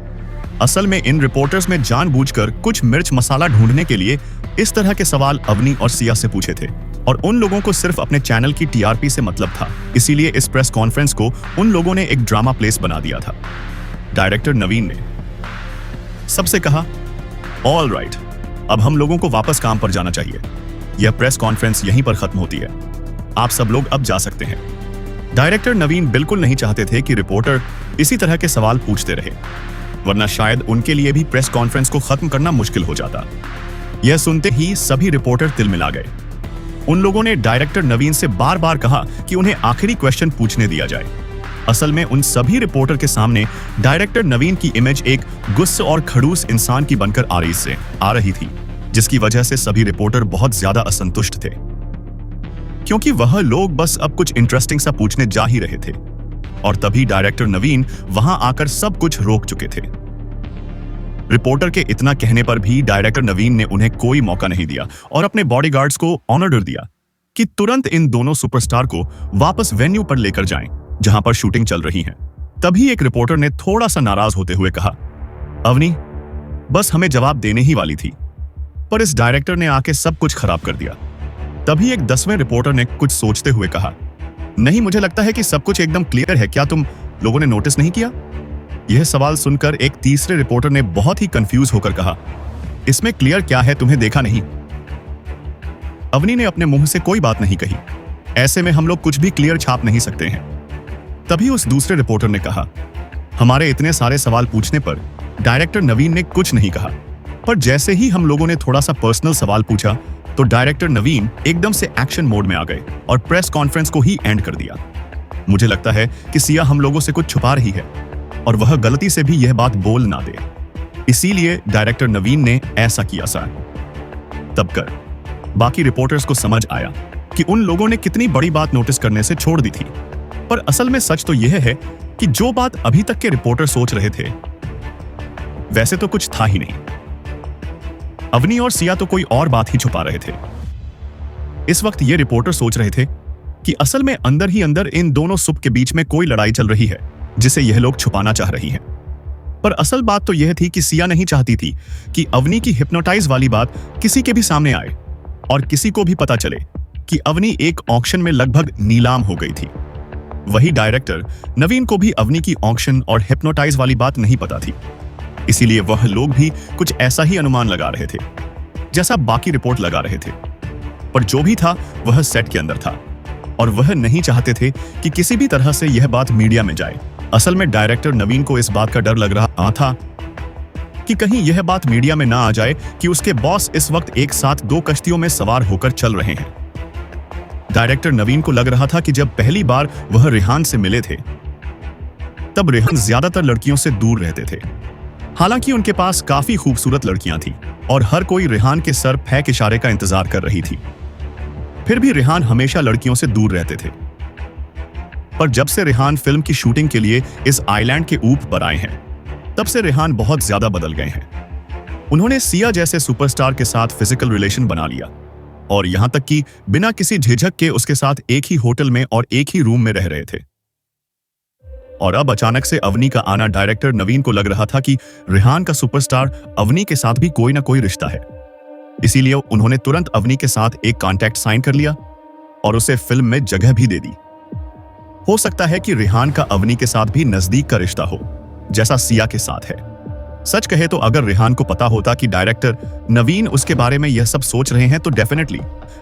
असल में इन रिपोर्टर्स में जानबूझकर कुछ मिर्च मसाला ढूंढने के लिए इस तरह के सवाल अवनी और सिया से पूछे थे, और उन लोगों को सिर्फ अपने चैनल की टीआरपी से मतलब था। इसीलिए इस प्रेस कॉन्फ्रेंस को उन लोगों ने एक ड्रामा प्लेस बना दिया था। डायरेक्टर नवीन ने सबसे कहा, ऑल राइट, अब हम लोगों को वापस काम पर जाना चाहिए। यह प्रेस कॉन्फ्रेंस यहीं पर खत्म होती है, आप सब लोग अब जा सकते हैं। डायरेक्टर नवीन बिल्कुल नहीं चाहते थे कि रिपोर्टर इसी तरह के सवाल पूछते रहे, वरना शायद उनके लिए भी प्रेस कॉन्फ्रेंस को खत्म करना मुश्किल हो जाता। यह सुनते ही सभी रिपोर्टर तिलमिला गए। उन लोगों ने डायरेक्टर नवीन से बार बार कहा कि उन्हें आखिरी क्वेश्चन पूछने दिया जाए। असल में उन सभी रिपोर्टर के सामने डायरेक्टर नवीन की इमेज एक गुस्से और खड़ूस इंसान की बनकर आ रही थी, जिसकी वजह से सभी रिपोर्टर बहुत ज्यादा असंतुष्ट थे, क्योंकि वह लोग बस अब कुछ इंटरेस्टिंग सा पूछने जा ही रहे थे। और तभी डायरेक्टर नवीन वहां आकर सब कुछ रोक चुके थे। रिपोर्टर के इतना कहने पर भी डायरेक्टर नवीन ने उन्हें कोई मौका नहीं दिया और अपने बॉडीगार्ड्स को ऑर्डर दिया कि तुरंत इन दोनों सुपरस्टार को वापस वेन्यू पर लेकर जाएं, जहां पर शूटिंग चल रही है। तभी एक रिपोर्टर ने थोड़ा सा नाराज होते हुए कहा, अवनी, बस हमें जवाब देने ही वाली थी, पर इस डायरेक्टर ने आके सब कुछ खराब कर दिया। तभी एक 10वें रिपोर्टर ने कुछ सोचते हुए कहा, नहीं, मुझे लगता है कि सब कुछ एकदम क्लियर है, क्या तुम लोगों ने नोटिस नहीं किया? यह सवाल सुनकर एक तीसरे रिपोर्टर ने बहुत ही कंफ्यूज होकर कहा, इसमें क्लियर क्या है, तुम्हें देखा नहीं? अवनी ने अपने मुंह से कोई बात नहीं कही, ऐसे में हम लोग कुछ भी क्लियर छाप नहीं सकते हैं। तभी उस दूसरे रिपोर्टर ने कहा, हमारे इतने सारे सवाल पूछने पर डायरेक्टर नवीन ने कुछ नहीं कहा, पर जैसे ही हम लोगों ने थोड़ा सा पर्सनल सवाल पूछा तो डायरेक्टर नवीन एकदम से एक्शन मोड में आ गए और प्रेस कॉन्फ्रेंस को ही एंड कर दिया। मुझे लगता है कि सिया हम लोगों से कुछ छुपा रही है और वह गलती से भी यह बात बोल ना दे, इसीलिए डायरेक्टर नवीन ने ऐसा किया। तब कर बाकी रिपोर्टर्स को समझ आया कि उन लोगों ने कितनी बड़ी बात नोटिस करने से छोड़ दी थी। पर असल में सच तो यह है कि जो बात अभी तक के रिपोर्टर सोच रहे थे वैसे तो कुछ था ही नहीं। अवनी और सिया तो कोई और बात ही छुपा रहे थे। इस वक्त ये रिपोर्टर सोच रहे थे कि असल में अंदर ही अंदर इन दोनों सुप के बीच में कोई लड़ाई चल रही है जिसे यह लोग छुपाना चाह रही हैं। पर असल बात तो यह थी कि सिया नहीं चाहती थी कि अवनी की हिप्नोटाइज वाली बात किसी के भी सामने आए और किसी को भी पता चले कि अवनी एक ऑक्शन में लगभग नीलाम हो गई थी। वही डायरेक्टर नवीन को भी अवनी की ऑक्शन और हिप्नोटाइज वाली बात नहीं पता थी, इसीलिए वह लोग भी कुछ ऐसा ही अनुमान लगा रहे थे जैसा बाकी रिपोर्ट लगा रहे थे। पर जो भी था वह सेट के अंदर था और वह नहीं चाहते थे कि किसी भी तरह से यह बात मीडिया में जाए। असल में डायरेक्टर नवीन को इस बात का डर लग रहा था कि कहीं यह बात मीडिया में ना आ जाए कि उसके बॉस इस वक्त एक साथ 2 कश्तियों में सवार होकर चल रहे हैं। डायरेक्टर नवीन को लग रहा था कि जब पहली बार वह रेहान से मिले थे तब रेहान ज्यादातर लड़कियों से दूर रहते थे। हालांकि उनके पास काफी खूबसूरत लड़कियां थीं और हर कोई रेहान के सर फेंक इशारे का इंतजार कर रही थी। फिर भी रेहान हमेशा लड़कियों से दूर रहते थे। पर जब से रेहान फिल्म की शूटिंग के लिए इस आइलैंड के ऊपर आए हैं तब से रेहान बहुत ज्यादा बदल गए हैं। उन्होंने सिया जैसे सुपरस्टार के साथ फिजिकल रिलेशन बना लिया और यहां तक कि बिना किसी झिझक के उसके साथ एक ही होटल में और एक ही रूम में रह रहे थे। और अब अचानक से अवनी का आना डायरेक्टर नवीन को लग रहा था कि रेहान का सुपरस्टार अवनी के साथ भी कोई ना कोई रिश्ता है। इसीलिए उन्होंने तुरंत अवनी के साथ एक कॉन्ट्रैक्ट साइन कर लिया और उसे फिल्म में जगह भी दे दी। हो सकता है कि रेहान का अवनी के साथ भी नजदीक का रिश्ता हो जैसा सिया के साथ है। सच कहे तो अगर रेहान को पता होता कि डायरेक्टर नवीन उसके बारे में यह सब सोच रहे हैं तो डेफिनेटली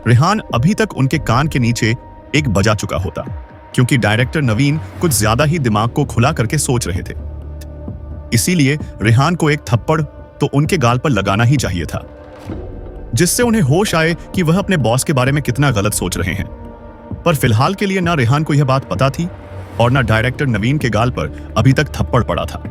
रेहान अभी तक उनके कान के नीचे एक बजा चुका होता, क्योंकि डायरेक्टर नवीन कुछ ज्यादा ही दिमाग को खुला करके सोच रहे थे। इसीलिए रेहान को एक थप्पड़ तो उनके गाल पर लगाना ही चाहिए था, जिससे उन्हें होश आए कि वह अपने बॉस के बारे में कितना गलत सोच रहे हैं। पर फिलहाल के लिए ना रेहान को यह बात पता थी और ना डायरेक्टर नवीन के गाल पर अभी तक थप्पड़ पड़ा था।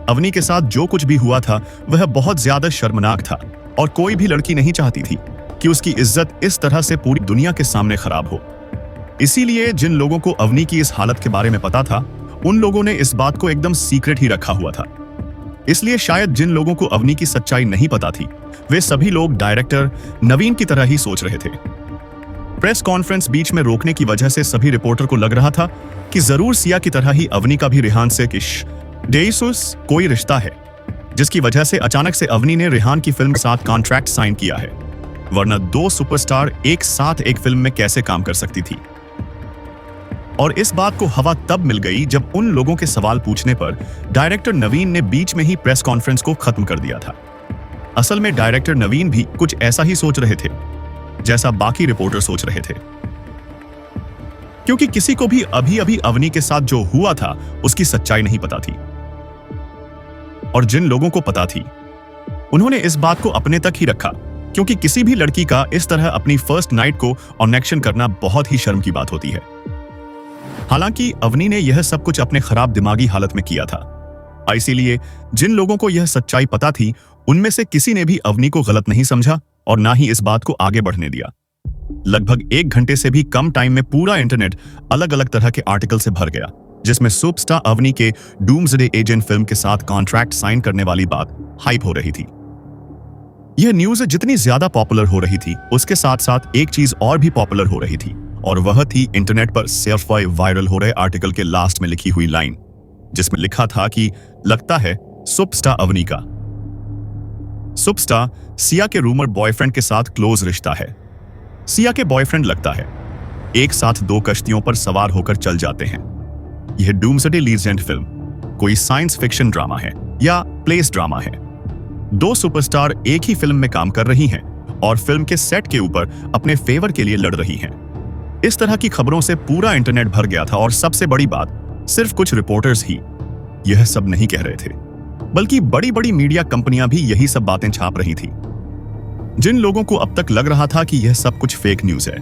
अवनी के साथ जो कुछ भी हुआ था वह बहुत ज्यादा शर्मनाक था और कोई भी लड़की नहीं चाहती थी कि उसकी इज्जत इस तरह से पूरी दुनिया के सामने खराब हो। इसीलिए जिन लोगों को अवनी की इस हालत के बारे में पता था उन लोगों ने इस बात को एकदम सीक्रेट ही रखा हुआ था। इसलिए शायद जिन लोगों को अवनी की सच्चाई नहीं पता थी वे सभी लोग डायरेक्टर नवीन की तरह ही सोच रहे थे। प्रेस कॉन्फ्रेंस बीच में रोकने की वजह से सभी रिपोर्टर को लग रहा था कि जरूर सिया की तरह ही अवनी का भी रेहान से डेसुस कोई रिश्ता है, जिसकी वजह से अचानक से अवनी ने रेहान की फिल्म के साथ कॉन्ट्रैक्ट साइन किया है, वरना 2 सुपरस्टार एक साथ एक फिल्म में कैसे काम कर सकती थी। और इस बात को हवा तब मिल गई जब उन लोगों के सवाल पूछने पर डायरेक्टर नवीन ने बीच में ही प्रेस कॉन्फ्रेंस को खत्म कर दिया था। असल में डायरेक्टर नवीन भी कुछ ऐसा ही सोच रहे थे जैसा बाकी रिपोर्टर सोच रहे थे, क्योंकि किसी को भी अभी अभी अवनी के साथ जो हुआ था उसकी सच्चाई नहीं पता थी। और जिन लोगों को पता थी उन्होंने इस बात को अपने तक ही रखा, क्योंकि किसी भी लड़की का इस तरह अपनी फर्स्ट नाइट को ऑनेक्शन करना बहुत ही शर्म की बात होती है। हालांकि अवनी ने यह सब कुछ अपने खराब दिमागी हालत में किया था, इसीलिए जिन लोगों को यह सच्चाई पता थी उनमें से किसी ने भी अवनी को गलत नहीं समझा और ना ही इस बात को आगे बढ़ने दिया। लगभग 1 घंटे से भी कम टाइम में पूरा इंटरनेट अलग अलग तरह के आर्टिकल से भर गया, जिसमें सुपरस्टार अवनी के डूम्सडे एजेंट फिल्म के साथ कॉन्ट्रैक्ट साइन करने वाली बात हाइप हो रही थी। यह न्यूज जितनी ज्यादा पॉपुलर हो रही थी उसके साथ साथ एक चीज और भी पॉपुलर हो रही थी, और वह थी इंटरनेट पर सिर्फ वायरल हो रहे आर्टिकल के लास्ट में लिखी हुई लाइन, जिसमें लिखा था कि लगता है सुपरस्टार अवनी का सुपरस्टार सिया के रूमर बॉयफ्रेंड के साथ क्लोज रिश्ता है। सिया के बॉयफ्रेंड लगता है एक साथ 2 कश्तियों पर सवार होकर चल जाते हैं। यह डूम्सडे लीजेंड फिल्म कोई साइंस फिक्शन ड्रामा है या प्लेस ड्रामा है। 2 सुपरस्टार एक ही फिल्म में काम कर रही हैं और फिल्म के सेट के ऊपर अपने फेवर के लिए लड़ रही हैं। इस तरह की खबरों से पूरा इंटरनेट भर गया था और सबसे बड़ी बात, सिर्फ कुछ रिपोर्टर्स ही यह सब नहीं कह रहे थे, बल्कि बड़ी बड़ी मीडिया कंपनियां भी यही सब बातें छाप रही थी। जिन लोगों को अब तक लग रहा था कि यह सब कुछ फेक न्यूज है,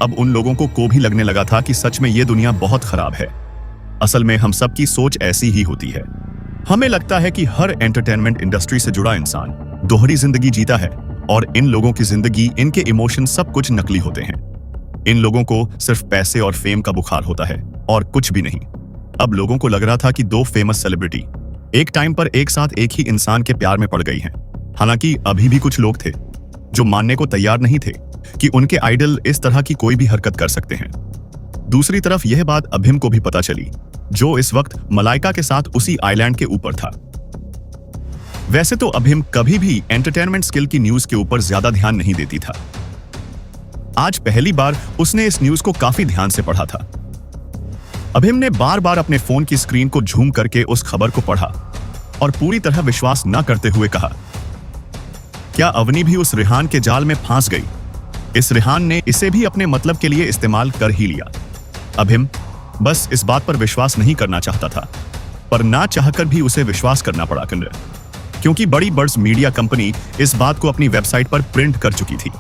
अब उन लोगों को भी लगने लगा था कि सच में यह दुनिया बहुत खराब है। असल में हम सबकी सोच ऐसी ही होती है। हमें लगता है कि हर एंटरटेनमेंट इंडस्ट्री से जुड़ा इंसान दोहरी जिंदगी जीता है और इन लोगों की जिंदगी, इनके इमोशन सब कुछ नकली होते हैं। इन लोगों को सिर्फ पैसे और फेम का बुखार होता है और कुछ भी नहीं। अब लोगों को लग रहा था कि दो फेमस सेलिब्रिटी एक टाइम पर एक साथ एक ही इंसान के प्यार में पड़ गई हैं। हालांकि अभी भी कुछ लोग थे जो मानने को तैयार नहीं थे कि उनके आइडल इस तरह की कोई भी हरकत कर सकते हैं। दूसरी तरफ यह बात अभिम को भी पता चली, जो इस वक्त मलाइका के साथ उसी आइलैंड के ऊपर था। वैसे तो अभिम कभी भी एंटरटेनमेंट स्किल की न्यूज के ऊपर ज्यादा ध्यान नहीं देती था। आज पहली बार उसने इस न्यूज को काफी ध्यान से पढ़ा था। अभिम ने बार बार अपने फोन की स्क्रीन को झूम करके उस खबर को पढ़ा और पूरी तरह विश्वास न करते हुए कहा, क्या अवनी भी उस रेहान के जाल में फंस गई? इस रेहान ने इसे भी अपने मतलब के लिए इस्तेमाल कर ही लिया। अभिम बस इस बात पर विश्वास नहीं करना चाहता था, पर ना चाहकर भी उसे विश्वास करना पड़ा, क्योंकि बड़ी बर्ड्स मीडिया कंपनी इस बात को अपनी वेबसाइट पर प्रिंट कर चुकी थी।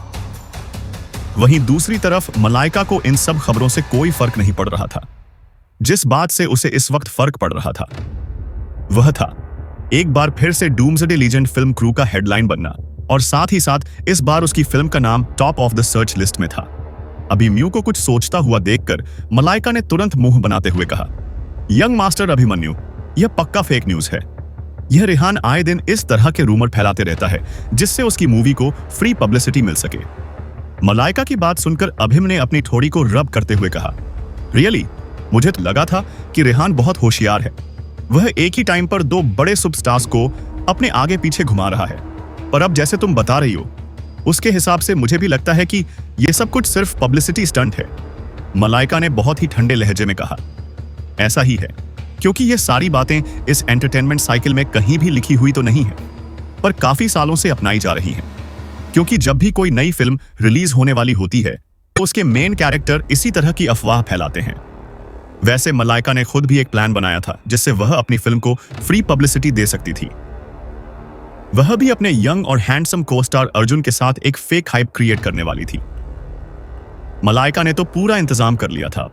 वहीं दूसरी तरफ मलाइका को इन सब खबरों से कोई फर्क नहीं पड़ रहा था। जिस बात से उसे इस वक्त फर्क पड़ रहा था वह था एक बार फिर से डूम्सडे लीजेंड फिल्म क्रू का हेडलाइन बनना, और साथ ही साथ इस बार उसकी फिल्म का नाम top of the search list में था। अभिमन्यु को कुछ सोचता हुआ देखकर मलाइका ने तुरंत मुंह बनाते हुए कहा, यंग मास्टर अभिमन्यु, यह पक्का फेक न्यूज है। यह रेहान आए दिन इस तरह के रूमर फैलाते रहता है जिससे उसकी मूवी को फ्री पब्लिसिटी मिल सके। मलाइका की बात सुनकर अभिम ने अपनी ठोड़ी को रब करते हुए कहा, रियली? मुझे तो लगा था कि रेहान बहुत होशियार है। वह एक ही टाइम पर दो बड़े सुपरस्टार्स को अपने आगे पीछे घुमा रहा है, पर अब जैसे तुम बता रही हो उसके हिसाब से मुझे भी लगता है कि यह सब कुछ सिर्फ पब्लिसिटी स्टंट है। मलाइका ने बहुत ही ठंडे लहजे में कहा, ऐसा ही है, क्योंकि ये सारी बातें इस एंटरटेनमेंट साइकिल में कहीं भी लिखी हुई तो नहीं है, पर काफी सालों से अपनाई जा रही हैं। क्योंकि जब भी कोई नई फिल्म रिलीज होने वाली होती है तो उसके मेन कैरेक्टर इसी तरह की अफवाह फैलाते हैं। वैसे मलाइका ने खुद भी एक प्लान बनाया था जिससे वह अपनी फिल्म को फ्री पब्लिसिटी दे सकती थी। वह भी अपने यंग और हैंडसम को-स्टार अर्जुन के साथ एक फेक हाइप क्रिएट करने वाली थी। मलाइका ने तो पूरा इंतजाम कर लिया था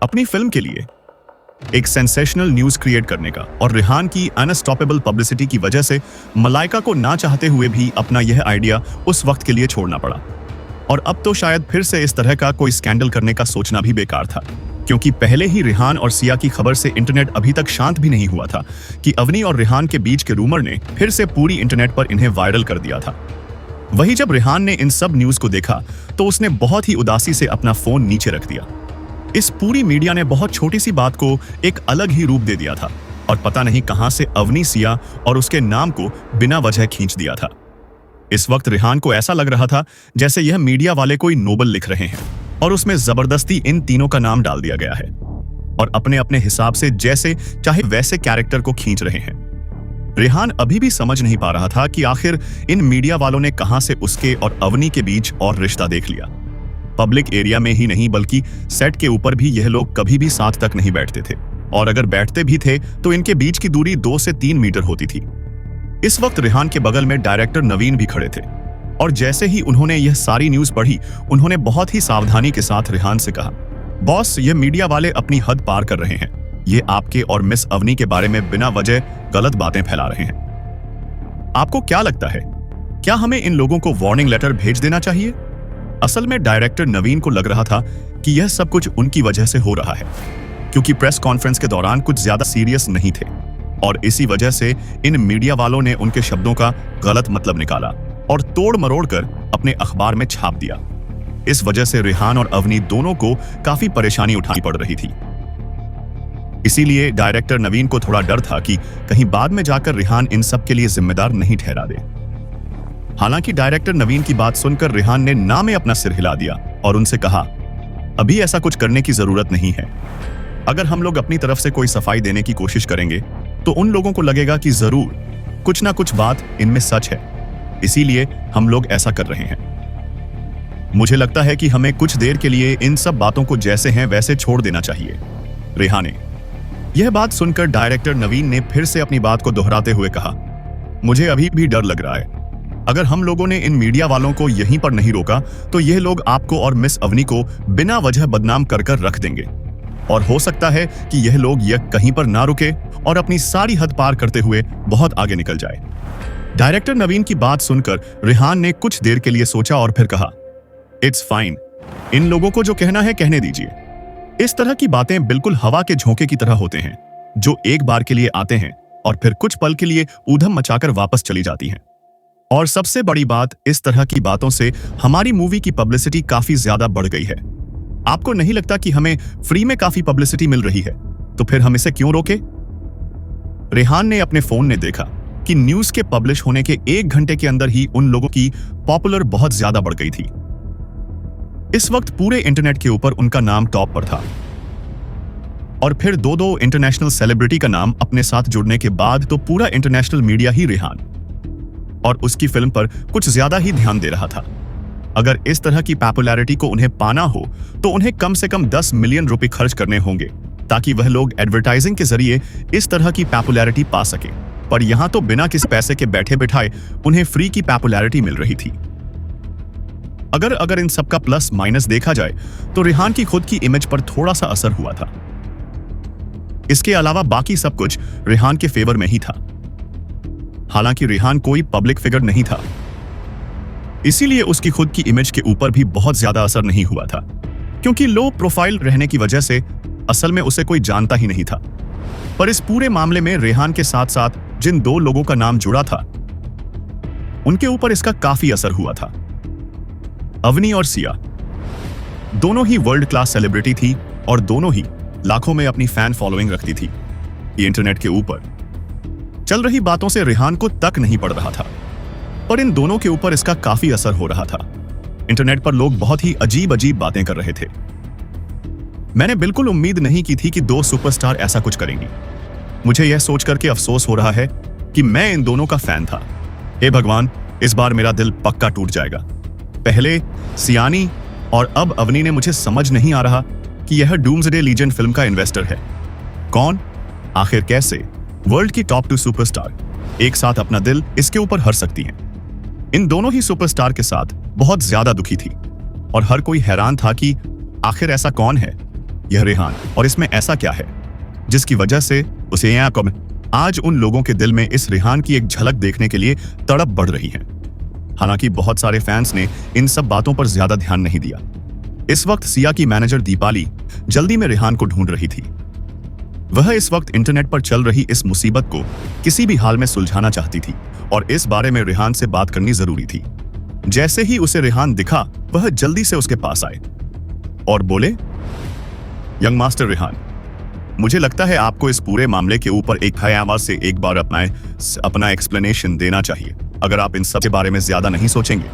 अपनी फिल्म के लिए एक सेंसेशनल न्यूज क्रिएट करने का, और रेहान की अनस्टॉपेबल पब्लिसिटी की वजह से मलाइका को ना चाहते हुए भी अपना यह आइडिया उस वक्त के लिए छोड़ना पड़ा। और अब तो शायद फिर से इस तरह का कोई स्कैंडल करने का सोचना भी बेकार था, क्योंकि पहले ही रेहान और सिया की खबर से इंटरनेट अभी तक शांत भी नहीं हुआ था कि अवनी और रेहान के बीच के रूमर ने फिर से पूरी इंटरनेट पर इन्हें वायरल कर दिया था। वही जब रेहान ने इन सब न्यूज को देखा तो उसने बहुत ही उदासी से अपना फोन नीचे रख दिया। इस पूरी मीडिया ने बहुत छोटी सी बात को एक अलग ही रूप दे दिया था, और पता नहीं कहां से अवनी सिया और उसके नाम को बिना वजह खींच दिया था। इस वक्त रेहान को ऐसा लग रहा था जैसे यह मीडिया वाले कोई नोबल लिख रहे हैं और उसमें जबरदस्ती इन तीनों का नाम डाल दिया गया है और अपने अपने हिसाब से जैसे चाहे वैसे कैरेक्टर को खींच रहे हैं। रेहान अभी भी समझ नहीं पा रहा था कि आखिर इन मीडिया वालों ने कहां से उसके और अवनी के बीच और रिश्ता देख लिया। पब्लिक एरिया में ही नहीं बल्कि सेट के ऊपर भी यह लोग कभी भी साथ तक नहीं बैठते थे, और अगर बैठते भी थे तो इनके बीच की दूरी 2 से 3 मीटर होती थी। इस वक्त रेहान के बगल में डायरेक्टर नवीन भी खड़े थे, और जैसे ही उन्होंने यह सारी न्यूज पढ़ी उन्होंने बहुत ही सावधानी के साथ रेहान से कहा, बॉस, ये मीडिया वाले अपनी हद पार कर रहे हैं। ये आपके और मिस अवनी के बारे में बिना वजह गलत बातें फैला रहे हैं। आपको क्या लगता है, क्या हमें इन लोगों को वार्निंग लेटर भेज देना चाहिए? असल में डायरेक्टर नवीन को लग रहा था कि यह सब कुछ उनकी वजह से हो रहा है, क्योंकि प्रेस कॉन्फ्रेंस के दौरान कुछ ज्यादा सीरियस नहीं थे, और इसी वजह से इन मीडिया वालों ने उनके शब्दों का गलत मतलब निकाला और तोड़ मरोड़ कर अपने अखबार में छाप दिया। इस वजह से रेहान और अवनी दोनों को काफी परेशानी उठानी पड़ रही थी। इसीलिए डायरेक्टर नवीन को थोड़ा डर था कि कहीं बाद में जाकर रेहान इन सब के लिए जिम्मेदार नहीं ठहरा दे। हालांकि डायरेक्टर नवीन की बात सुनकर रेहान ने ना में अपना सिर हिला दिया और उनसे कहा, अभी ऐसा कुछ करने की जरूरत नहीं है। अगर हम लोग अपनी तरफ से कोई सफाई देने की कोशिश करेंगे तो उन लोगों को लगेगा कि जरूर कुछ ना कुछ बात इनमें सच है, इसीलिए हम लोग ऐसा कर रहे हैं। मुझे लगता है कि हमें कुछ देर के लिए इन सब बातों को जैसे हैं वैसे छोड़ देना चाहिए। रेहान ने यह बात सुनकर डायरेक्टर नवीन ने फिर से अपनी बात को दोहराते हुए कहा, मुझे अभी भी डर लग रहा है। अगर हम लोगों ने इन मीडिया वालों को यहीं पर नहीं रोका तो यह लोग आपको और मिस अवनी को बिना वजह बदनाम कर कर रख देंगे, और हो सकता है कि यह लोग यह कहीं पर ना रुके और अपनी सारी हद पार करते हुए बहुत आगे निकल जाए। डायरेक्टर नवीन की बात सुनकर रेहान ने कुछ देर के लिए सोचा और फिर कहा, इट्स फाइन, इन लोगों को जो कहना है कहने दीजिए। इस तरह की बातें बिल्कुल हवा के झोंके की तरह होते हैं, जो एक बार के लिए आते हैं और फिर कुछ पल के लिए ऊधम मचाकर वापस चली जाती हैं। और सबसे बड़ी बात, इस तरह की बातों से हमारी मूवी की पब्लिसिटी काफी ज्यादा बढ़ गई है। आपको नहीं लगता कि हमें फ्री में काफी पब्लिसिटी मिल रही है, तो फिर हम इसे क्यों रोके? रेहान ने अपने फोन में देखा कि न्यूज के पब्लिश होने के 1 घंटे के अंदर ही उन लोगों की पॉपुलर बहुत ज्यादा बढ़ गई थी। इस वक्त पूरे इंटरनेट के ऊपर उनका नाम टॉप पर था। और फिर दो इंटरनेशनल सेलिब्रिटी का नाम अपने साथ जुड़ने के बाद तो पूरा इंटरनेशनल मीडिया ही रेहान और उसकी फिल्म पर कुछ ज्यादा ही ध्यान दे रहा था। अगर इस तरह की पॉपुलैरिटी को उन्हें पाना हो तो उन्हें कम से कम 10 मिलियन रुपए खर्च करने होंगे, ताकि वह लोग एडवर्टाइजिंग के जरिए इस तरह की पॉपुलैरिटी पा सके। पर यहां तो बिना किसी पैसे के बैठे बिठाए उन्हें फ्री की पॉपुलैरिटी मिल रही थी। अगर इन सब का प्लस माइनस देखा जाए तो रेहान की खुद की इमेज पर थोड़ा सा असर हुआ था। इसके अलावा बाकी सब कुछ रेहान के फेवर में ही था। हालांकि रेहान कोई पब्लिक फिगर नहीं था, इसीलिए उसकी खुद की इमेज के ऊपर भी बहुत ज्यादा असर नहीं हुआ था, क्योंकि लो प्रोफाइल रहने की वजह से असल में उसे कोई जानता ही नहीं था। पर इस पूरे मामले में रेहान के साथ साथ जिन 2 लोगों का नाम जुड़ा था, उनके ऊपर इसका काफी असर हुआ था। अवनी और सिया दोनों ही वर्ल्ड क्लास सेलिब्रिटी थी और दोनों ही लाखों में अपनी फैन फॉलोइंग रखती थी। ये इंटरनेट के ऊपर चल रही बातों से रेहान को तक नहीं पड़ रहा था, पर इन दोनों के ऊपर इसका काफी असर हो रहा था। इंटरनेट पर लोग बहुत ही अजीब अजीब बातें कर रहे थे। मैंने बिल्कुल उम्मीद नहीं की थी कि 2 सुपरस्टार ऐसा कुछ करेंगी। मुझे यह सोचकर के अफसोस हो रहा है कि मैं इन दोनों का फैन था। हे भगवान, इस बार मेरा दिल पक्का टूट जाएगा। पहले सियानी और अब अवनी ने मुझे समझ नहीं आ रहा कि यह डूम्सडे लीजेंड फिल्म का इन्वेस्टर है कौन, आखिर कैसे वर्ल्ड की टॉप 2 सुपरस्टार एक साथ अपना दिल इसके ऊपर हर सकती हैं। इन दोनों ही सुपरस्टार के साथ बहुत ज्यादा दुखी थी और हर कोई हैरान था कि आखिर ऐसा कौन है यह रेहान, और इसमें ऐसा क्या है जिसकी वजह से उसे आज उन लोगों के दिल में इस रेहान की एक झलक देखने के लिए तड़प बढ़ रही है। हालांकि बहुत सारे फैंस ने इन सब बातों पर ज्यादा ध्यान नहीं दिया। इस वक्त सिया की मैनेजर दीपाली जल्दी में रेहान को ढूंढ रही थी। वह इस वक्त इंटरनेट पर चल रही इस मुसीबत को किसी भी हाल में सुलझाना चाहती थी और इस बारे में रेहान से बात करनी जरूरी थी। जैसे ही उसे रेहान दिखा, वह जल्दी से उसके पास आए और बोले, यंग मास्टर रेहान, मुझे लगता है आपको इस पूरे मामले के ऊपर एक हाई आवाज से एक बार अपना एक्सप्लेनेशन देना चाहिए। अगर आप इन सब के बारे में ज्यादा नहीं सोचेंगे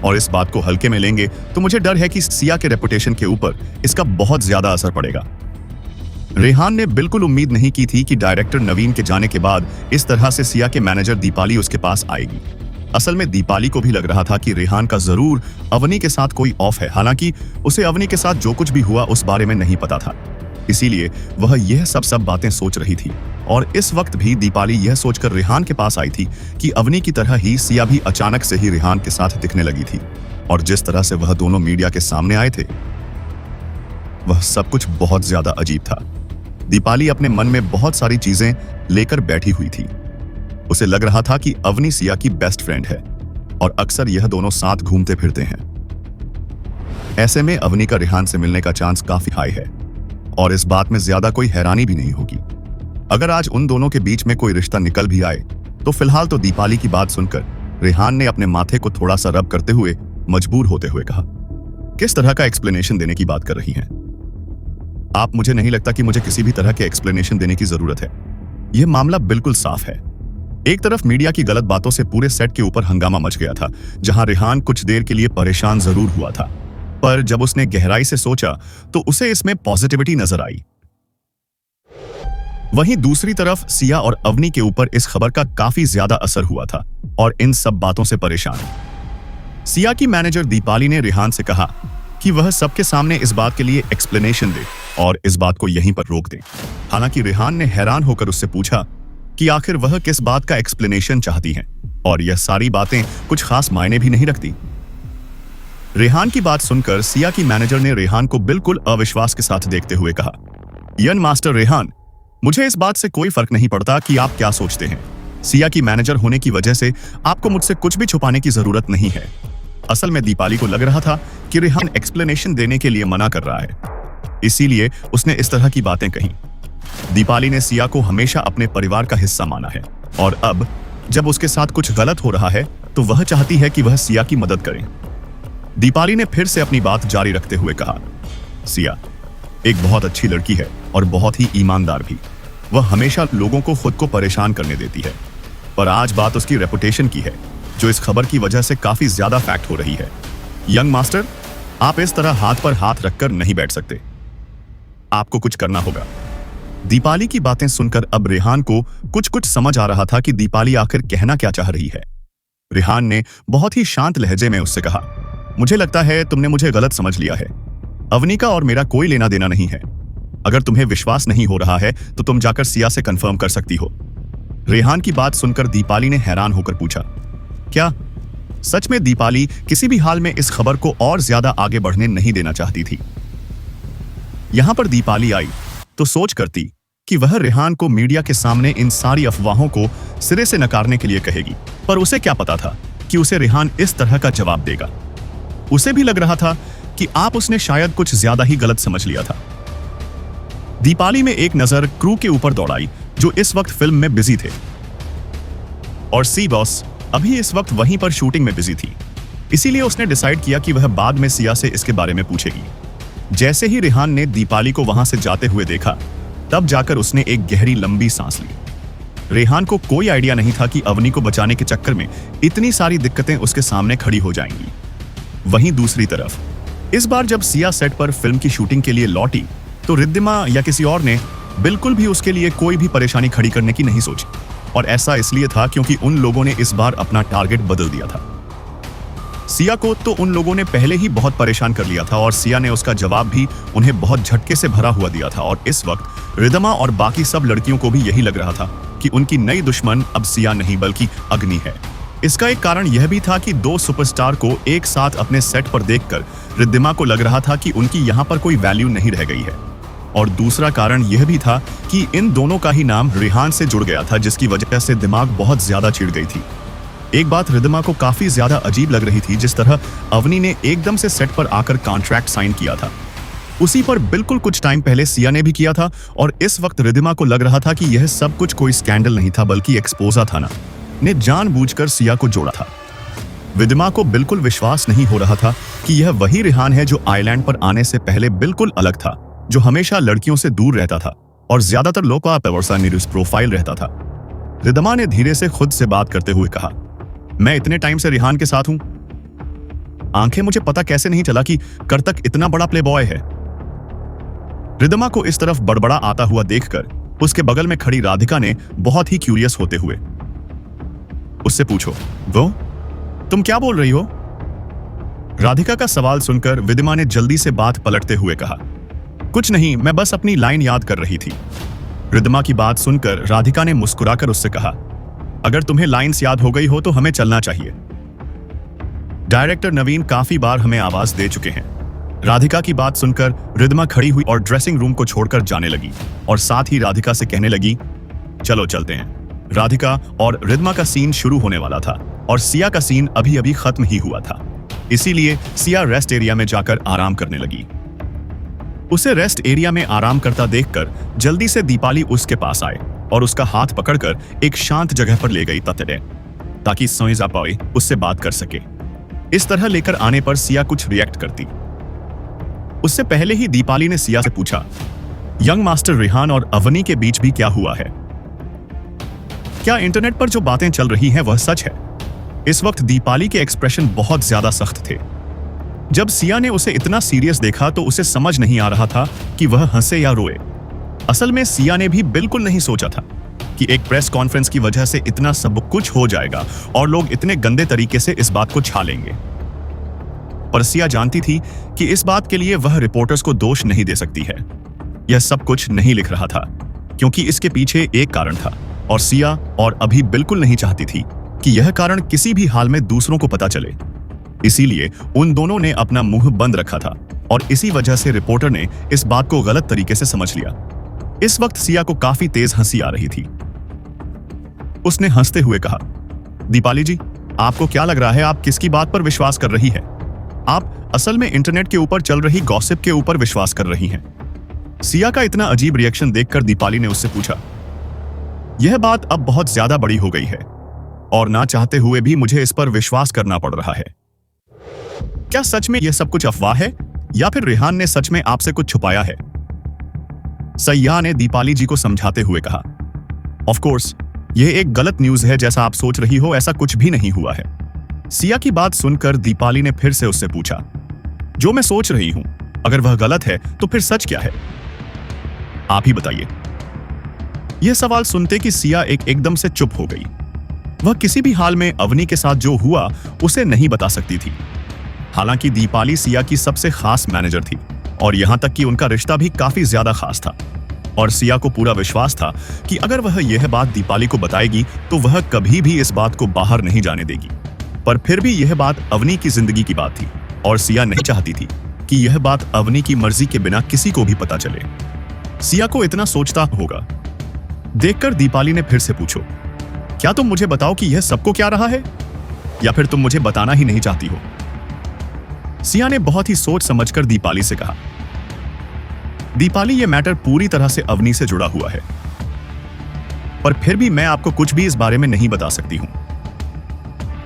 और इस बात को हल्के में लेंगे तो मुझे डर है कि सिया के रेपुटेशन के ऊपर इसका बहुत ज्यादा असर पड़ेगा। रेहान ने बिल्कुल उम्मीद नहीं की थी कि डायरेक्टर नवीन के जाने के बाद इस तरह से सिया के मैनेजर दीपाली उसके पास आएगी। असल में दीपाली को भी लग रहा था कि रेहान का जरूर अवनी के साथ कोई ऑफ है। हालांकि उसे अवनी के साथ जो कुछ भी हुआ उस बारे में नहीं पता था, इसीलिए वह यह सब बातें सोच रही थी। और इस वक्त भी दीपाली यह सोचकर रेहान के पास आई थी कि अवनी की तरह ही सिया भी अचानक से ही रेहान के साथ दिखने लगी थी, और जिस तरह से वह दोनों मीडिया के सामने आए थे वह सब कुछ बहुत ज्यादा अजीब था। दीपाली अपने मन में बहुत सारी चीजें लेकर बैठी हुई थी। उसे लग रहा था कि अवनी सिया की बेस्ट फ्रेंड है और अक्सर यह दोनों साथ घूमते फिरते हैं। ऐसे में अवनी का रेहान से मिलने का चांस काफी हाई है और इस बात में ज्यादा कोई हैरानी भी नहीं होगी। अगर आज उन दोनों के बीच में कोई रिश्ता निकल भी आए तो फिलहाल तो दीपाली की बात सुनकर रेहान ने अपने माथे को थोड़ा सा रब करते हुए मजबूर होते हुए कहा, किस तरह का एक्सप्लेनेशन देने की बात कर रही हैं आप? मुझे नहीं लगता कि मुझे किसी भी तरह के एक्सप्लेनेशन देने की जरूरत है। यह मामला बिल्कुल साफ है। एक तरफ मीडिया की गलत बातों से पूरे सेट के ऊपर हंगामा मच गया था, जहां रेहान कुछ देर के लिए परेशान जरूर हुआ था, पर जब उसने गहराई से सोचा तो उसे इसमें पॉजिटिविटी नजर आई। वहीं दूसरी तरफ सिया और अवनी के ऊपर इस खबर का काफी ज्यादा असर हुआ था और इन सब बातों से परेशान। सिया की मैनेजर दीपाली ने रेहान से कहा कि वह सबके सामने इस बात के लिए एक्सप्लेनेशन दे और इस बात को यहीं पर रोक दे। हालांकि रेहान ने हैरान होकर उससे पूछा कि आखिर वह किस बात का एक्सप्लेनेशन चाहती हैं, और यह सारी बातें कुछ खास मायने भी नहीं रखती। रेहान की बात सुनकर सिया की मैनेजर ने रेहान को बिल्कुल अविश्वास के साथ देखते हुए कहा, यंग मास्टर रेहान, मुझे इस बात से कोई फर्क नहीं पड़ता कि आप क्या सोचते हैं। सिया की मैनेजर होने की वजह से आपको मुझसे कुछ भी छुपाने की जरूरत नहीं है। असल में दीपाली को लग रहा था कि रेहान एक्सप्लेनेशन देने के लिए मना कर रहा है, इसीलिए उसने इस तरह की बातें कही। दीपाली ने सिया को हमेशा अपने परिवार का हिस्सा माना है और अब जब उसके साथ कुछ गलत हो रहा है तो वह चाहती है कि वह सिया की मदद करे। दीपाली ने फिर से अपनी बात जारी रखते हुए कहा, सिया एक बहुत अच्छी लड़की है और बहुत ही ईमानदार भी। वह हमेशा लोगों को खुद को परेशान करने देती है, पर आज बात उसकी रेपुटेशन की है, जो इस खबर की वजह से काफी ज्यादा फैक्ट हो रही है। यंग मास्टर, आप इस तरह हाथ पर हाथ रखकर नहीं बैठ सकते, आपको कुछ करना होगा। दीपाली की बातें सुनकर अब रेहान को कुछ कुछ समझ आ रहा था कि दीपाली आखिर कहना क्या चाह रही है। रेहान ने बहुत ही शांत लहजे में उससे कहा, मुझे लगता है तुमने मुझे गलत समझ लिया है। अवनी का और मेरा कोई लेना देना नहीं है। अगर तुम्हें विश्वास नहीं हो रहा है तो तुम जाकर सिया से कंफर्म कर सकती हो। रेहान की बात सुनकर दीपाली ने हैरान होकर पूछा, क्या सच में? दीपाली किसी भी हाल में इस खबर को और ज्यादा आगे बढ़ने नहीं देना चाहती थी। यहां पर दीपाली आई तो सोच करती कि वह रेहान को मीडिया के सामने इन सारी अफवाहों को सिरे से नकारने के लिए कहेगी, पर उसे क्या पता था कि उसे रेहान इस तरह का जवाब देगा। उसे भी लग रहा था कि आप उसने शायद कुछ ज्यादा ही गलत समझ लिया था। दीपाली में एक नजर क्रू के ऊपर दौड़ाई जो इस वक्त फिल्म में बिजी थे, और सी बॉस अभी इस वक्त वहीं पर शूटिंग में बिजी थी, इसीलिए उसने डिसाइड किया कि वह बाद में सिया से इसके बारे में पूछेगी। जैसे ही रेहान ने दीपाली को वहां से जाते हुए देखा, तब जाकर उसने एक गहरी लंबी सांस ली। रेहान को कोई आइडिया नहीं था कि अवनी को बचाने के चक्कर में इतनी सारी दिक्कतें उसके सामने खड़ी हो जाएंगी। वहीं दूसरी तरफ इस बार जब सिया सेट पर फिल्म की शूटिंग के लिए लौटी तो रिद्धिमा या किसी और ने बिल्कुल भी उसके लिए कोई भी परेशानी खड़ी करने की नहीं सोची, और ऐसा इसलिए था क्योंकि उन लोगों ने इस बार अपना टारगेट बदल दिया था। सिया को तो उन लोगों ने पहले ही बहुत परेशान कर लिया था और सिया ने उसका जवाब भी उन्हें बहुत झटके से भरा हुआ दिया था, और इस वक्त रिद्धिमा और बाकी सब लड़कियों को भी यही लग रहा था कि उनकी नई दुश्मन अब सिया नहीं बल्कि अग्नि है। इसका एक कारण यह भी था कि दो सुपरस्टार को एक साथ अपने सेट पर देखकर रिद्धिमा को लग रहा था कि उनकी यहाँ पर कोई वैल्यू नहीं रह गई है, और दूसरा कारण यह भी था कि इन दोनों का ही नाम रेहान से जुड़ गया था, जिसकी वजह से दिमाग बहुत ज्यादा चिढ़ गई थी। एक बात रिद्धिमा को काफी ज्यादा अजीब लग रही थी, जिस तरह अवनी ने एकदम से सेट पर आकर कॉन्ट्रैक्ट साइन किया था, उसी पर बिल्कुल कुछ टाइम पहले सिया ने भी किया था, और इस वक्त रिद्धिमा को लग रहा था कि यह सब कुछ कोई स्कैंडल नहीं था बल्कि एक्सपोजा थाना ने जानबूझकर सिया को जोड़ा था। रिद्धिमा को बिल्कुल विश्वास नहीं हो रहा था कि यह वही रेहान है जो आइलैंड पर आने से पहले बिल्कुल अलग था, जो हमेशा लड़कियों से दूर रहता था और ज्यादातर लो प्रोफाइल रहता था। रिद्धिमा ने धीरे से खुद से बात करते हुए कहा, मैं इतने टाइम से रेहान के साथ हूं, आंखें मुझे पता कैसे नहीं चला कि करतक इतना बड़ा प्ले बॉय है। रिद्धिमा को इस तरफ बड़बड़ा आता हुआ देखकर उसके बगल में खड़ी राधिका ने बहुत ही क्यूरियस होते हुए उससे पूछो, वो तुम क्या बोल रही हो? राधिका का सवाल सुनकर रिद्धिमा ने जल्दी से बात पलटते हुए कहा, कुछ नहीं, मैं बस अपनी लाइन याद कर रही थी। रिद्धिमा की बात सुनकर राधिका ने मुस्कुराकर उससे कहा, अगर तुम्हें लाइंस याद हो गई हो तो हमें चलना चाहिए। डायरेक्टर नवीन काफी बार हमें आवाज दे चुके हैं। राधिका की बात सुनकर रिद्धिमा खड़ी हुई और ड्रेसिंग रूम को छोड़कर जाने लगी, और साथ ही राधिका से कहने लगी, चलो चलते हैं। राधिका और रिद्धिमा का सीन शुरू होने वाला था और सिया का सीन अभी अभी खत्म ही हुआ था, इसीलिए सिया रेस्ट एरिया में जाकर आराम करने लगी। उसे रेस्ट एरिया में आराम करता देखकर जल्दी से दीपाली उसके पास आए और उसका हाथ पकड़कर एक शांत जगह पर ले गई ताकि सोइजा पाए उससे बात कर सके। इस तरह लेकर आने पर सिया कुछ रिएक्ट करती। उससे पहले ही दीपाली ने सिया से पूछा, यंग मास्टर रेहान और अवनी के बीच भी क्या हुआ है? क्या इंटरनेट पर जो बातें चल रही हैं वह सच है? इस वक्त दीपाली के एक्सप्रेशन बहुत ज्यादा सख्त थे। जब सिया ने उसे इतना सीरियस देखा तो उसे समझ नहीं आ रहा था कि वह हंसे या रोए। असल में सिया ने भी बिल्कुल नहीं सोचा था कि एक प्रेस कॉन्फ्रेंस की वजह से इतना सब कुछ हो जाएगा और लोग इतने गंदे तरीके से इस बात को छा लेंगे। पर सिया जानती थी कि इस बात के लिए वह रिपोर्टर्स को दोष नहीं दे सकती है। यह सब कुछ नहीं लिख रहा था क्योंकि इसके पीछे एक कारण था, और सिया और अभी बिल्कुल नहीं चाहती थी कि यह कारण किसी भी हाल में दूसरों को पता चले। इसीलिए उन दोनों ने अपना मुंह बंद रखा था, और इसी वजह से रिपोर्टर ने इस बात को गलत तरीके से समझ लिया। इस वक्त सिया को काफी तेज हंसी आ रही थी। उसने हंसते हुए कहा, दीपाली जी, आपको क्या लग रहा है आप किसकी बात पर विश्वास कर रही है? आप असल में इंटरनेट के ऊपर चल रही गॉसिप के ऊपर विश्वास कर रही हैं। सिया का इतना अजीब रिएक्शन देखकर दीपाली ने उससे पूछा, यह बात अब बहुत ज्यादा बड़ी हो गई है और ना चाहते हुए भी मुझे इस पर विश्वास करना पड़ रहा है। क्या सच में यह सब कुछ अफवाह है या फिर रेहान ने सच में आपसे कुछ छुपाया है? सैया ने दीपाली जी को समझाते हुए कहा, ऑफ कोर्स यह एक गलत न्यूज है, जैसा आप सोच रही हो ऐसा कुछ भी नहीं हुआ है। सिया की बात सुनकर दीपाली ने फिर से उससे पूछा, जो मैं सोच रही हूं अगर वह गलत है तो फिर सच क्या है? आप ही बताइए। यह सवाल सुनते कि सिया एकदम से चुप हो गई। वह किसी भी हाल में अवनी के साथ जो हुआ उसे नहीं बता सकती थी। हालांकि दीपाली सिया की सबसे खास मैनेजर थी और यहां तक कि उनका रिश्ता भी काफी ज्यादा खास था और सिया को पूरा विश्वास था कि अगर वह यह बात दीपाली को बताएगी तो वह कभी भी इस बात को बाहर नहीं जाने देगी। पर फिर भी यह बात अवनी की जिंदगी की बात थी और सिया नहीं चाहती थी कि यह बात अवनी की मर्जी के बिना किसी को भी पता चले। सिया को इतना सोचता होगा देखकर दीपाली ने फिर से पूछो, क्या तुम मुझे बताओ कि यह सबको क्या रहा है या फिर तुम मुझे बताना ही नहीं चाहती हो? सिया ने बहुत ही सोच समझकर दीपाली से कहा, दीपाली यह मैटर पूरी तरह से अवनी से जुड़ा हुआ है, पर फिर भी मैं आपको कुछ भी इस बारे में नहीं बता सकती हूं।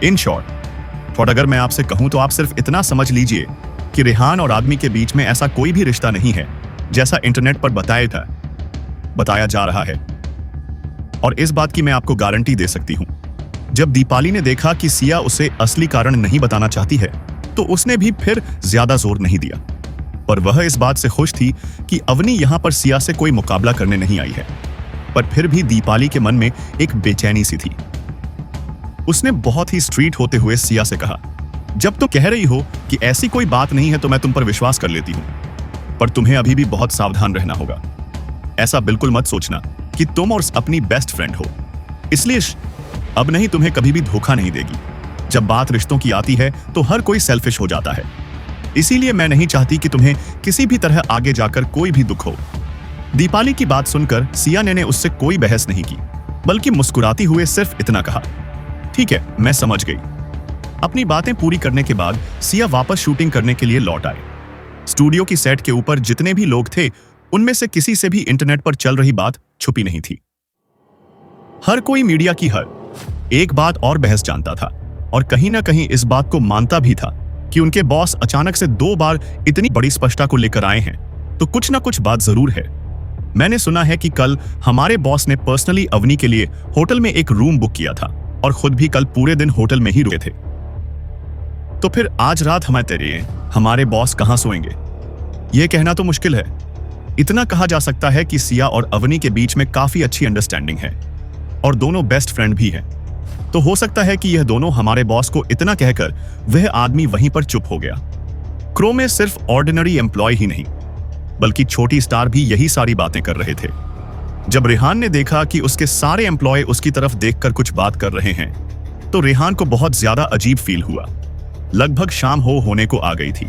इन शॉर्ट अगर मैं आपसे कहूं तो आप सिर्फ इतना समझ लीजिए कि रेहान और आदमी के बीच में ऐसा कोई भी रिश्ता नहीं है जैसा इंटरनेट पर बताया जा रहा है। और इस बात की मैं आपको गारंटी दे सकती हूं। जब दीपाली ने देखा कि सिया उसे असली कारण नहीं बताना चाहती है तो उसने भी फिर ज्यादा जोर नहीं दिया, पर वह इस बात से खुश थी कि अवनी यहां पर सिया से कोई मुकाबला करने नहीं आई है। पर फिर भी दीपाली के मन में एक बेचैनी सी थी। उसने बहुत ही स्ट्रीट होते हुए सिया से कहा, जब तुम कह रही हो कि ऐसी कोई बात नहीं है तो मैं तुम पर विश्वास कर लेती हूं, पर तुम्हें अभी भी बहुत सावधान रहना होगा। ऐसा बिल्कुल मत सोचना कि तुम और अपनी बेस्ट फ्रेंड हो, इसलिए अब नहीं तुम्हें कभी भी धोखा नहीं देगी। जब बात रिश्तों की आती है तो हर कोई सेल्फिश हो जाता है, इसीलिए मैं नहीं चाहती कि तुम्हें किसी भी तरह आगे जाकर कोई भी दुख हो। दीपाली की बात सुनकर सिया ने उससे कोई बहस नहीं की, बल्कि मुस्कुराती हुए सिर्फ इतना कहा, ठीक है मैं समझ गई। अपनी बातें पूरी करने के बाद सिया वापस शूटिंग करने के लिए लौट आए। स्टूडियो की सेट के ऊपर जितने भी लोग थे उनमें से किसी से भी इंटरनेट पर चल रही बात छुपी नहीं थी। हर कोई मीडिया की हर एक बात और बहस जानता था और कहीं ना कहीं इस बात को मानता भी था कि उनके बॉस अचानक से 2 बार इतनी बड़ी स्पष्टता को लेकर आए हैं तो कुछ ना कुछ बात जरूर है। मैंने सुना है कि कल हमारे बॉस ने पर्सनली अवनी के लिए होटल में एक रूम बुक किया था और खुद भी कल पूरे दिन होटल में ही रुके थे। तो फिर आज रात हमारे बॉस कहां सोएंगे? यह कहना तो मुश्किल है। इतना कहा जा सकता है कि सिया और अवनी के बीच में काफी अच्छी अंडरस्टैंडिंग है और दोनों बेस्ट फ्रेंड भी हैं। तो हो सकता है कि यह दोनों हमारे बॉस को इतना कहकर वह आदमी वहीं पर चुप हो गया। क्रो में सिर्फ ऑर्डिनरी एम्प्लॉय ही नहीं बल्कि छोटी स्टार भी यही सारी बातें कर रहे थे। जब रेहान ने देखा कि उसके सारे एम्प्लॉय उसकी तरफ देखकर कुछ बात कर रहे हैं तो रेहान को बहुत ज्यादा अजीब फील हुआ। लगभग शाम होने को आ गई थी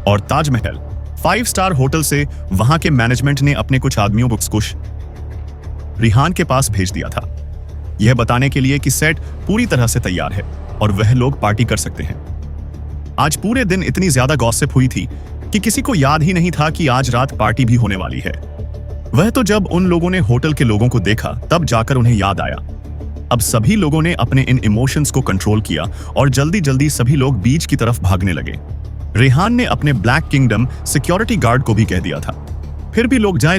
और ताजमहल 5 स्टार होटल से वहां के मैनेजमेंट ने अपने कुछ आदमियों को रेहान के पास भेज दिया था, यह बताने के लिए कि सेट पूरी तरह से तैयार है और वह लोग पार्टी कर सकते हैं। आज पूरे दिन इतनी ज्यादा गॉसिप हुई थी कि किसी को याद ही नहीं था कि आज रात पार्टी भी होने वाली है। वह तो जब उन लोगों ने होटल के लोगों को देखा तब जाकर उन्हें याद आया। अब सभी लोगों ने अपने इन इमोशंस को कंट्रोल किया और जल्दी जल्दी सभी लोग बीच की तरफ भागने लगे। रेहान ने अपने ब्लैक किंगडम सिक्योरिटी गार्ड को भी कह दिया था, फिर भी लोग जाए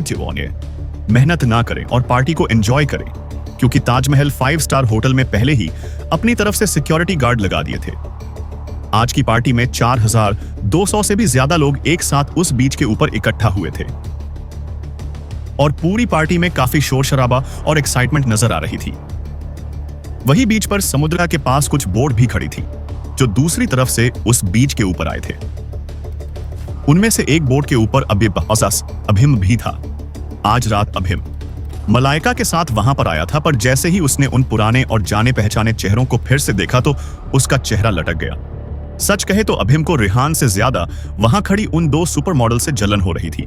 मेहनत ना करें और पार्टी को एंजॉय करें, क्योंकि ताजमहल 5 स्टार होटल में पहले ही अपनी तरफ से सिक्योरिटी गार्ड लगा दिए थे। आज की पार्टी में 4200 से भी ज्यादा लोग एक साथ उस बीच के ऊपर इकट्ठा हुए थे और पूरी पार्टी में काफी शोर शराबा और एक्साइटमेंट नजर आ रही थी। वही बीच पर समुद्र के पास कुछ बोट भी खड़ी थी जो दूसरी तरफ से उस बीच के ऊपर आए थे। उनमें से एक बोट के ऊपर अभिम भी था। आज रात अभिम मलाइका के साथ वहां पर आया था, पर जैसे ही उसने उन पुराने और जाने पहचाने चेहरों को फिर से देखा तो उसका चेहरा लटक गया। सच कहे तो अभिम को रेहान से ज्यादा वहां खड़ी उन 2 सुपर मॉडल से जलन हो रही थी,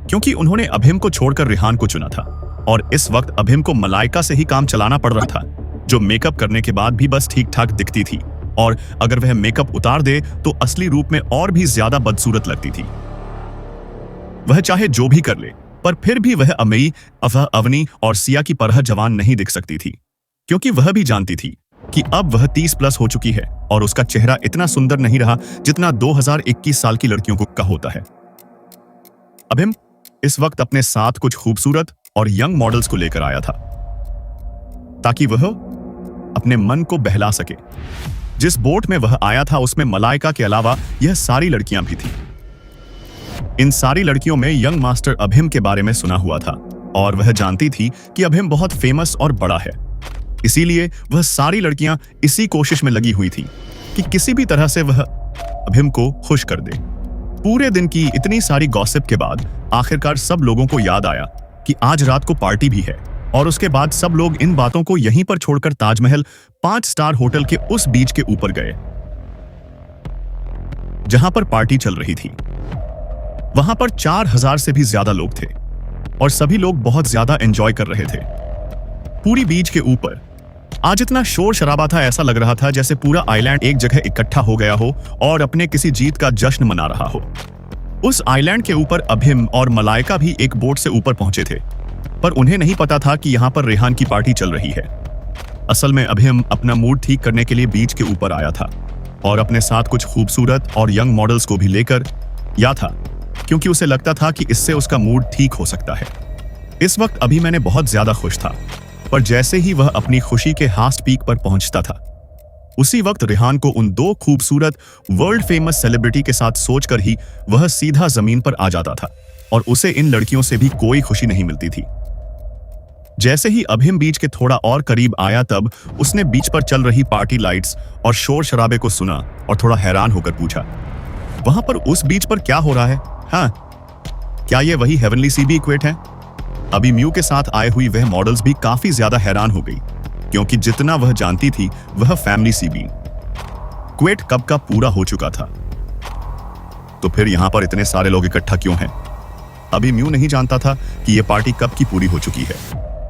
क्योंकि उन्होंने अभिम को छोड़कर रेहान को चुना था और इस वक्त अभिम को मलाइका से ही काम चलाना पड़ रहा था। जो मेकअप करने के बाद भी बस ठीक ठाक दिखती थी, और अगर वह मेकअप उतार दे तो असली रूप में और भी ज्यादा बदसूरत लगती थी। वह चाहे जो भी कर ले, पर फिर भी वह अमेई, अवनी और सिया की तरह जवान नहीं दिख सकती थी, क्योंकि वह भी जानती थी कि अब वह 30 प्लस हो चुकी है और उसका चेहरा इतना सुंदर नहीं रहा जितना 2021 साल की लड़कियों का होता है। अभिम इस वक्त अपने साथ कुछ खूबसूरत और यंग मॉडल्स को लेकर आया था, ताकि वह अपने मन को बहला सके। जिस बोट में वह आया था उसमें मलाइका के अलावा यह सारी लड़कियां भी थीं। इन सारी लड़कियों में यंग मास्टर अभिम के बारे में सुना हुआ था, और वह जानती थी कि अभिम बहुत फेमस और बड़ा है। इसीलिए वह सारी लड़कियां इसी कोशिश में लगी हुई थी कि किसी भी तरह से वह अभिम को खुश कर दे। पूरे दिन की इतनी सारी गॉसिप के बाद आखिरकार सब लोगों को याद आया कि आज रात को पार्टी भी है, और उसके बाद सब लोग इन बातों को यहीं पर छोड़कर ताजमहल 5 स्टार होटल के उस बीच के ऊपर गए जहां पर पार्टी चल रही थी। वहां पर 4000 से भी ज्यादा लोग थे और सभी लोग बहुत ज्यादा एंजॉय कर रहे थे। पूरी बीच के ऊपर आज इतना शोर शराबा था, ऐसा लग रहा था जैसे पूरा आइलैंड एक जगह इकट्ठा हो गया हो और अपने किसी जीत का जश्न मना रहा हो। उस आइलैंड के ऊपर अभिम और मलाइका भी एक बोट से ऊपर पहुंचे थे, पर उन्हें नहीं पता था कि यहां पर रेहान की पार्टी चल रही है। असल में अभिम अपना मूड ठीक करने के लिए बीच के ऊपर आया था और अपने साथ कुछ खूबसूरत और यंग मॉडल्स को भी लेकर या था, क्योंकि उसे लगता था कि इससे उसका मूड ठीक हो सकता है। इस वक्त अभी मैंने बहुत ज्यादा खुश था, पर जैसे ही वह अपनी खुशी के हास्ट पीक पर पहुंचता था, उसी वक्त रेहान को उन 2 खूबसूरत वर्ल्ड फेमस सेलिब्रिटी के साथ सोचकर ही वह सीधा जमीन पर आ जाता था, और उसे इन लड़कियों से भी कोई खुशी नहीं मिलती थी। जैसे ही अभिम बीच के थोड़ा और करीब आया, तब उसने बीच पर चल रही पार्टी लाइट्स और शोर शराबे को सुना और थोड़ा हैरान होकर पूछा, वहां पर उस बीच पर क्या हो रहा है? हाँ, क्या ये वही हेवनली सी बी इक्वेट है? अभी म्यू के साथ आए हुई वह मॉडल्स भी काफी ज्यादा हैरान हो गई, क्योंकि जितना वह जानती थी वह फैमिली सी बी क्वेट कब का पूरा हो चुका था। तो फिर यहां पर इतने सारे लोग इकट्ठा क्यों हैं? अभी म्यू नहीं जानता था कि यह पार्टी कब की पूरी हो चुकी है,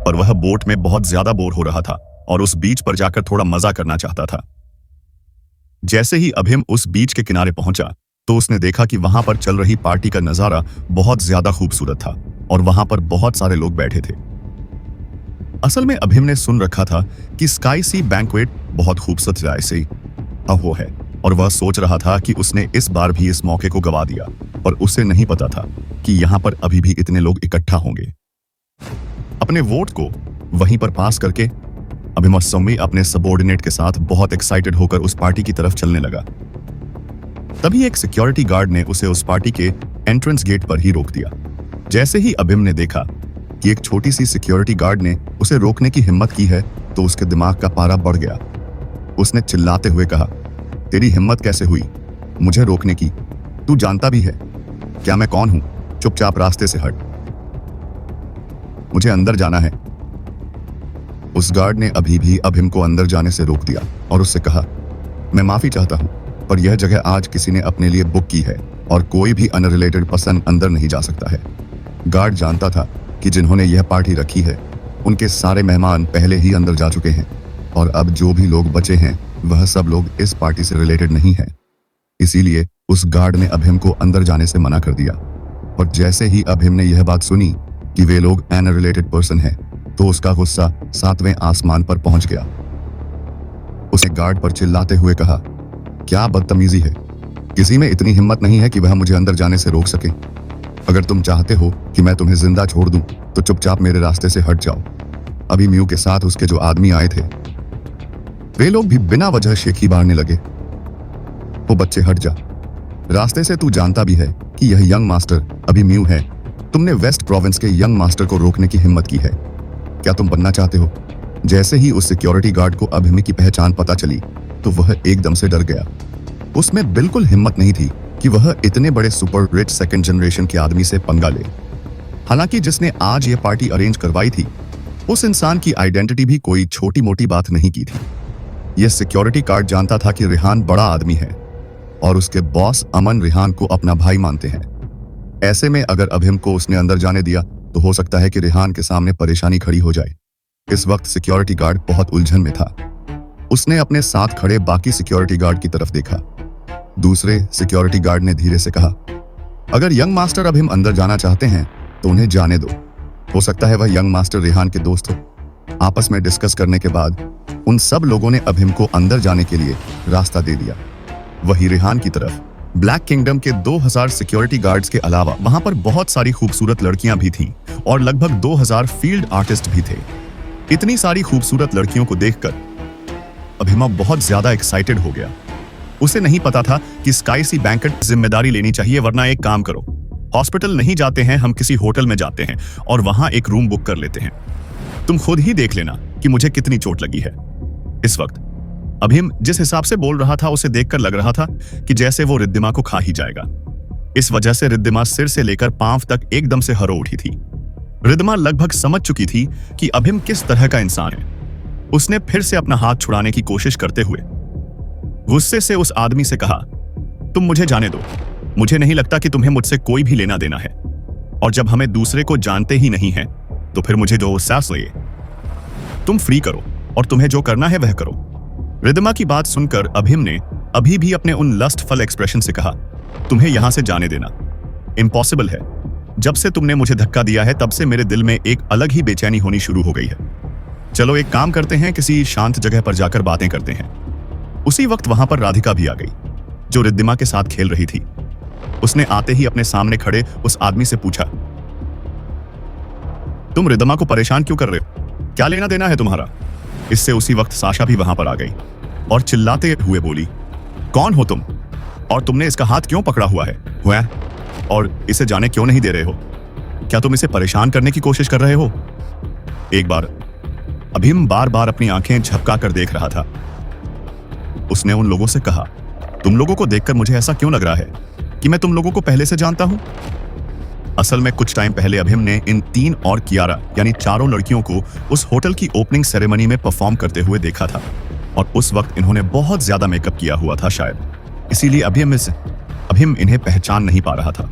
और वह बोट में बहुत ज्यादा बोर हो रहा था और उस बीच पर जाकर थोड़ा मजा करना चाहता था। जैसे ही अभिम उस बीच के किनारे पहुंचा तो उसने देखा कि वहां पर चल रही पार्टी का नजारा बहुत ज्यादा खूबसूरत था और वहां पर बहुत सारे लोग बैठे थे। असल में अभिम ने सुन रखा था कि स्काई सी बैंक्वेट बहुत खूबसूरत से हो है, और वह सोच रहा था कि उसने इस बार भी इस मौके को गवा दिया, पर उसे नहीं पता था कि यहाँ पर अभी भी इतने लोग इकट्ठा होंगे। अपने वोट को वहीं पर पास करके अभिम अस्समी अपने सबॉर्डिनेट के साथ बहुत एक्साइटेड होकर उस पार्टी की तरफ चलने लगा। तभी एक सिक्योरिटी गार्ड ने उसे उस पार्टी के एंट्रेंस गेट पर ही रोक दिया। जैसे ही अभिम ने देखा कि एक छोटी सी सिक्योरिटी गार्ड ने उसे रोकने की हिम्मत की है, तो उसके दिमाग का पारा बढ़ गया। उसने चिल्लाते हुए कहा, तेरी हिम्मत कैसे हुई मुझे रोकने की? तू जानता भी है क्या मैं कौन हूं? चुपचाप रास्ते से हट, मुझे अंदर जाना है। उस गार्ड ने अभी भी अभिम को अंदर जाने से रोक दिया और उससे कहा, मैं माफी चाहता हूं, पर यह जगह आज किसी ने अपने लिए बुक की है और कोई भी अनरिलेटेड पर्सन अंदर नहीं जा सकता है। गार्ड जानता था कि जिन्होंने यह पार्टी रखी है उनके सारे मेहमान पहले ही अंदर जा चुके हैं, और अब जो भी लोग बचे हैं वह सब लोग इस पार्टी से रिलेटेड नहीं है। इसीलिए उस गार्ड ने अभिम को अंदर जाने से मना कर दिया। और जैसे ही अभिम ने यह बात सुनी कि वे लोग अनरिलेटेड पर्सन हैं, तो उसका गुस्सा 7वें आसमान पर पहुंच गया। उसने गार्ड पर चिल्लाते हुए कहा, क्या बदतमीजी है? किसी में इतनी हिम्मत नहीं है कि वह मुझे अंदर जाने से रोक सके। अगर तुम चाहते हो कि मैं तुम्हें जिंदा छोड़ दूं, तो चुपचाप मेरे रास्ते से हट जाओ। अभी म्यू के साथ उसके जो आदमी आए थे, वे लोग भी बिना वजह शेखी मारने लगे। वो बच्चे हट जा, रास्ते से। तू जानता भी है कि यह यंग मास्टर अभी म्यू है। तुमने वेस्ट प्रोविंस के यंग मास्टर को रोकने की हिम्मत की है। क्या तुम बनना चाहते हो? जैसे ही उस सिक्योरिटी गार्ड को अभिम की पहचान पता चली, तो वह एकदम से डर गया। उसमें बिल्कुल हिम्मत नहीं थी कि वह इतने बड़े सुपर रिच सेकंड जनरेशन के आदमी से पंगा ले। हालांकि जिसने आज यह पार्टी अरेंज करवाई थी, उस इंसान की आइडेंटिटी भी कोई छोटी मोटी बात नहीं की थी। यह सिक्योरिटी गार्ड जानता था कि रेहान बड़ा आदमी है और उसके बॉस अमन रेहान को अपना भाई मानते हैं। ऐसे में अगर अभिम को उसने अंदर जाने दिया, तो हो सकता है कि रेहान के सामने परेशानी खड़ी हो जाए। इस वक्त सिक्योरिटी गार्ड बहुत उलझन में था। उसने अपने साथ खड़े बाकी सिक्योरिटी गार्ड की तरफ देखा। दूसरे सिक्योरिटी गार्ड ने धीरे से कहा, अगर यंग मास्टर अभिम अंदर जाना चाहते हैं तो उन्हें जाने दो। हो सकता है वह यंग मास्टर रेहान के दोस्त हो। आपस में डिस्कस करने के बाद उन सब लोगों ने अभिम को अंदर जाने के लिए रास्ता दे दिया। वही रेहान की तरफ ब्लैक किंगडम के 2000 सिक्योरिटी गार्ड्स के अलावा वहां पर बहुत सारी खूबसूरत लड़कियां भी थीं और लगभग 2000 फील्ड आर्टिस्ट भी थे। इतनी सारी खूबसूरत लड़कियों को देखकर अभिमा बहुत ज्यादा एक्साइटेड हो गया। उसे नहीं पता था कि स्काई सी बैंकेट जिम्मेदारी लेनी चाहिए, वरना एक काम करो, हॉस्पिटल नहीं जाते हैं, हम किसी होटल में जाते हैं और वहां एक रूम बुक कर लेते हैं। तुम खुद ही देख लेना कि मुझे कितनी चोट लगी है। इस वक्त अभिम जिस हिसाब से बोल रहा था उसे देखकर लग रहा था कि जैसे वो रिद्धिमा को खा ही जाएगा। इस वजह से रिद्धिमा सिर से लेकर पांव तक एकदम से हरो उठी थी। रिद्धिमा लगभग समझ चुकी थी कि अभिम किस तरह का इंसान है। उसने फिर से अपना हाथ छुड़ाने की कोशिश करते हुए गुस्से से उस आदमी से कहा, तुम मुझे जाने दो, मुझे नहीं लगता कि तुम्हें मुझसे कोई भी लेना देना है, और जब हमें दूसरे को जानते ही नहीं है तो फिर मुझे जो सांस लिए तुम फ्री करो और तुम्हें जो करना है वह करो। रिद्धिमा की बात सुनकर अभिम ने अभी भी अपने उन लस्टफुल एक्सप्रेशन से कहा, तुम्हें यहां से जाने देना इम्पॉसिबल है। जब से तुमने मुझे धक्का दिया है तब से मेरे दिल में एक अलग ही बेचैनी होनी शुरू हो गई है। चलो एक काम करते हैं, किसी शांत जगह पर जाकर बातें करते हैं। उसी वक्त वहां पर राधिका भी आ गई, जो रिद्धिमा के साथ खेल रही थी। उसने आते ही अपने सामने खड़े उस आदमी से पूछा, तुम रिद्धिमा को परेशान क्यों कर रहे हो? क्या लेना देना है तुम्हारा? इससे उसी वक्त साशा भी वहां पर आ गई और चिल्लाते हुए बोली, कौन हो तुम और तुमने इसका हाथ क्यों पकड़ा हुआ है? और इसे जाने क्यों नहीं दे रहे हो? क्या तुम इसे परेशान करने की कोशिश कर रहे हो? एक बार अभिम बार बार अपनी आंखें झपकाकर देख रहा था। उसने उन लोगों से कहा, तुम लोगों को देखकर मुझे ऐसा क्यों लग रहा है कि मैं तुम लोगों को पहले से जानता हूं? असल में कुछ टाइम पहले अभिम ने इन 3 और कियारा यानी चारों लड़कियों को उस होटल की ओपनिंग सेरेमनी में परफॉर्म करते हुए देखा था, और उस वक्त इन्होंने बहुत ज्यादा मेकअप किया हुआ था शायद, इसीलिए अभिम इन्हें पहचान नहीं पा रहा था।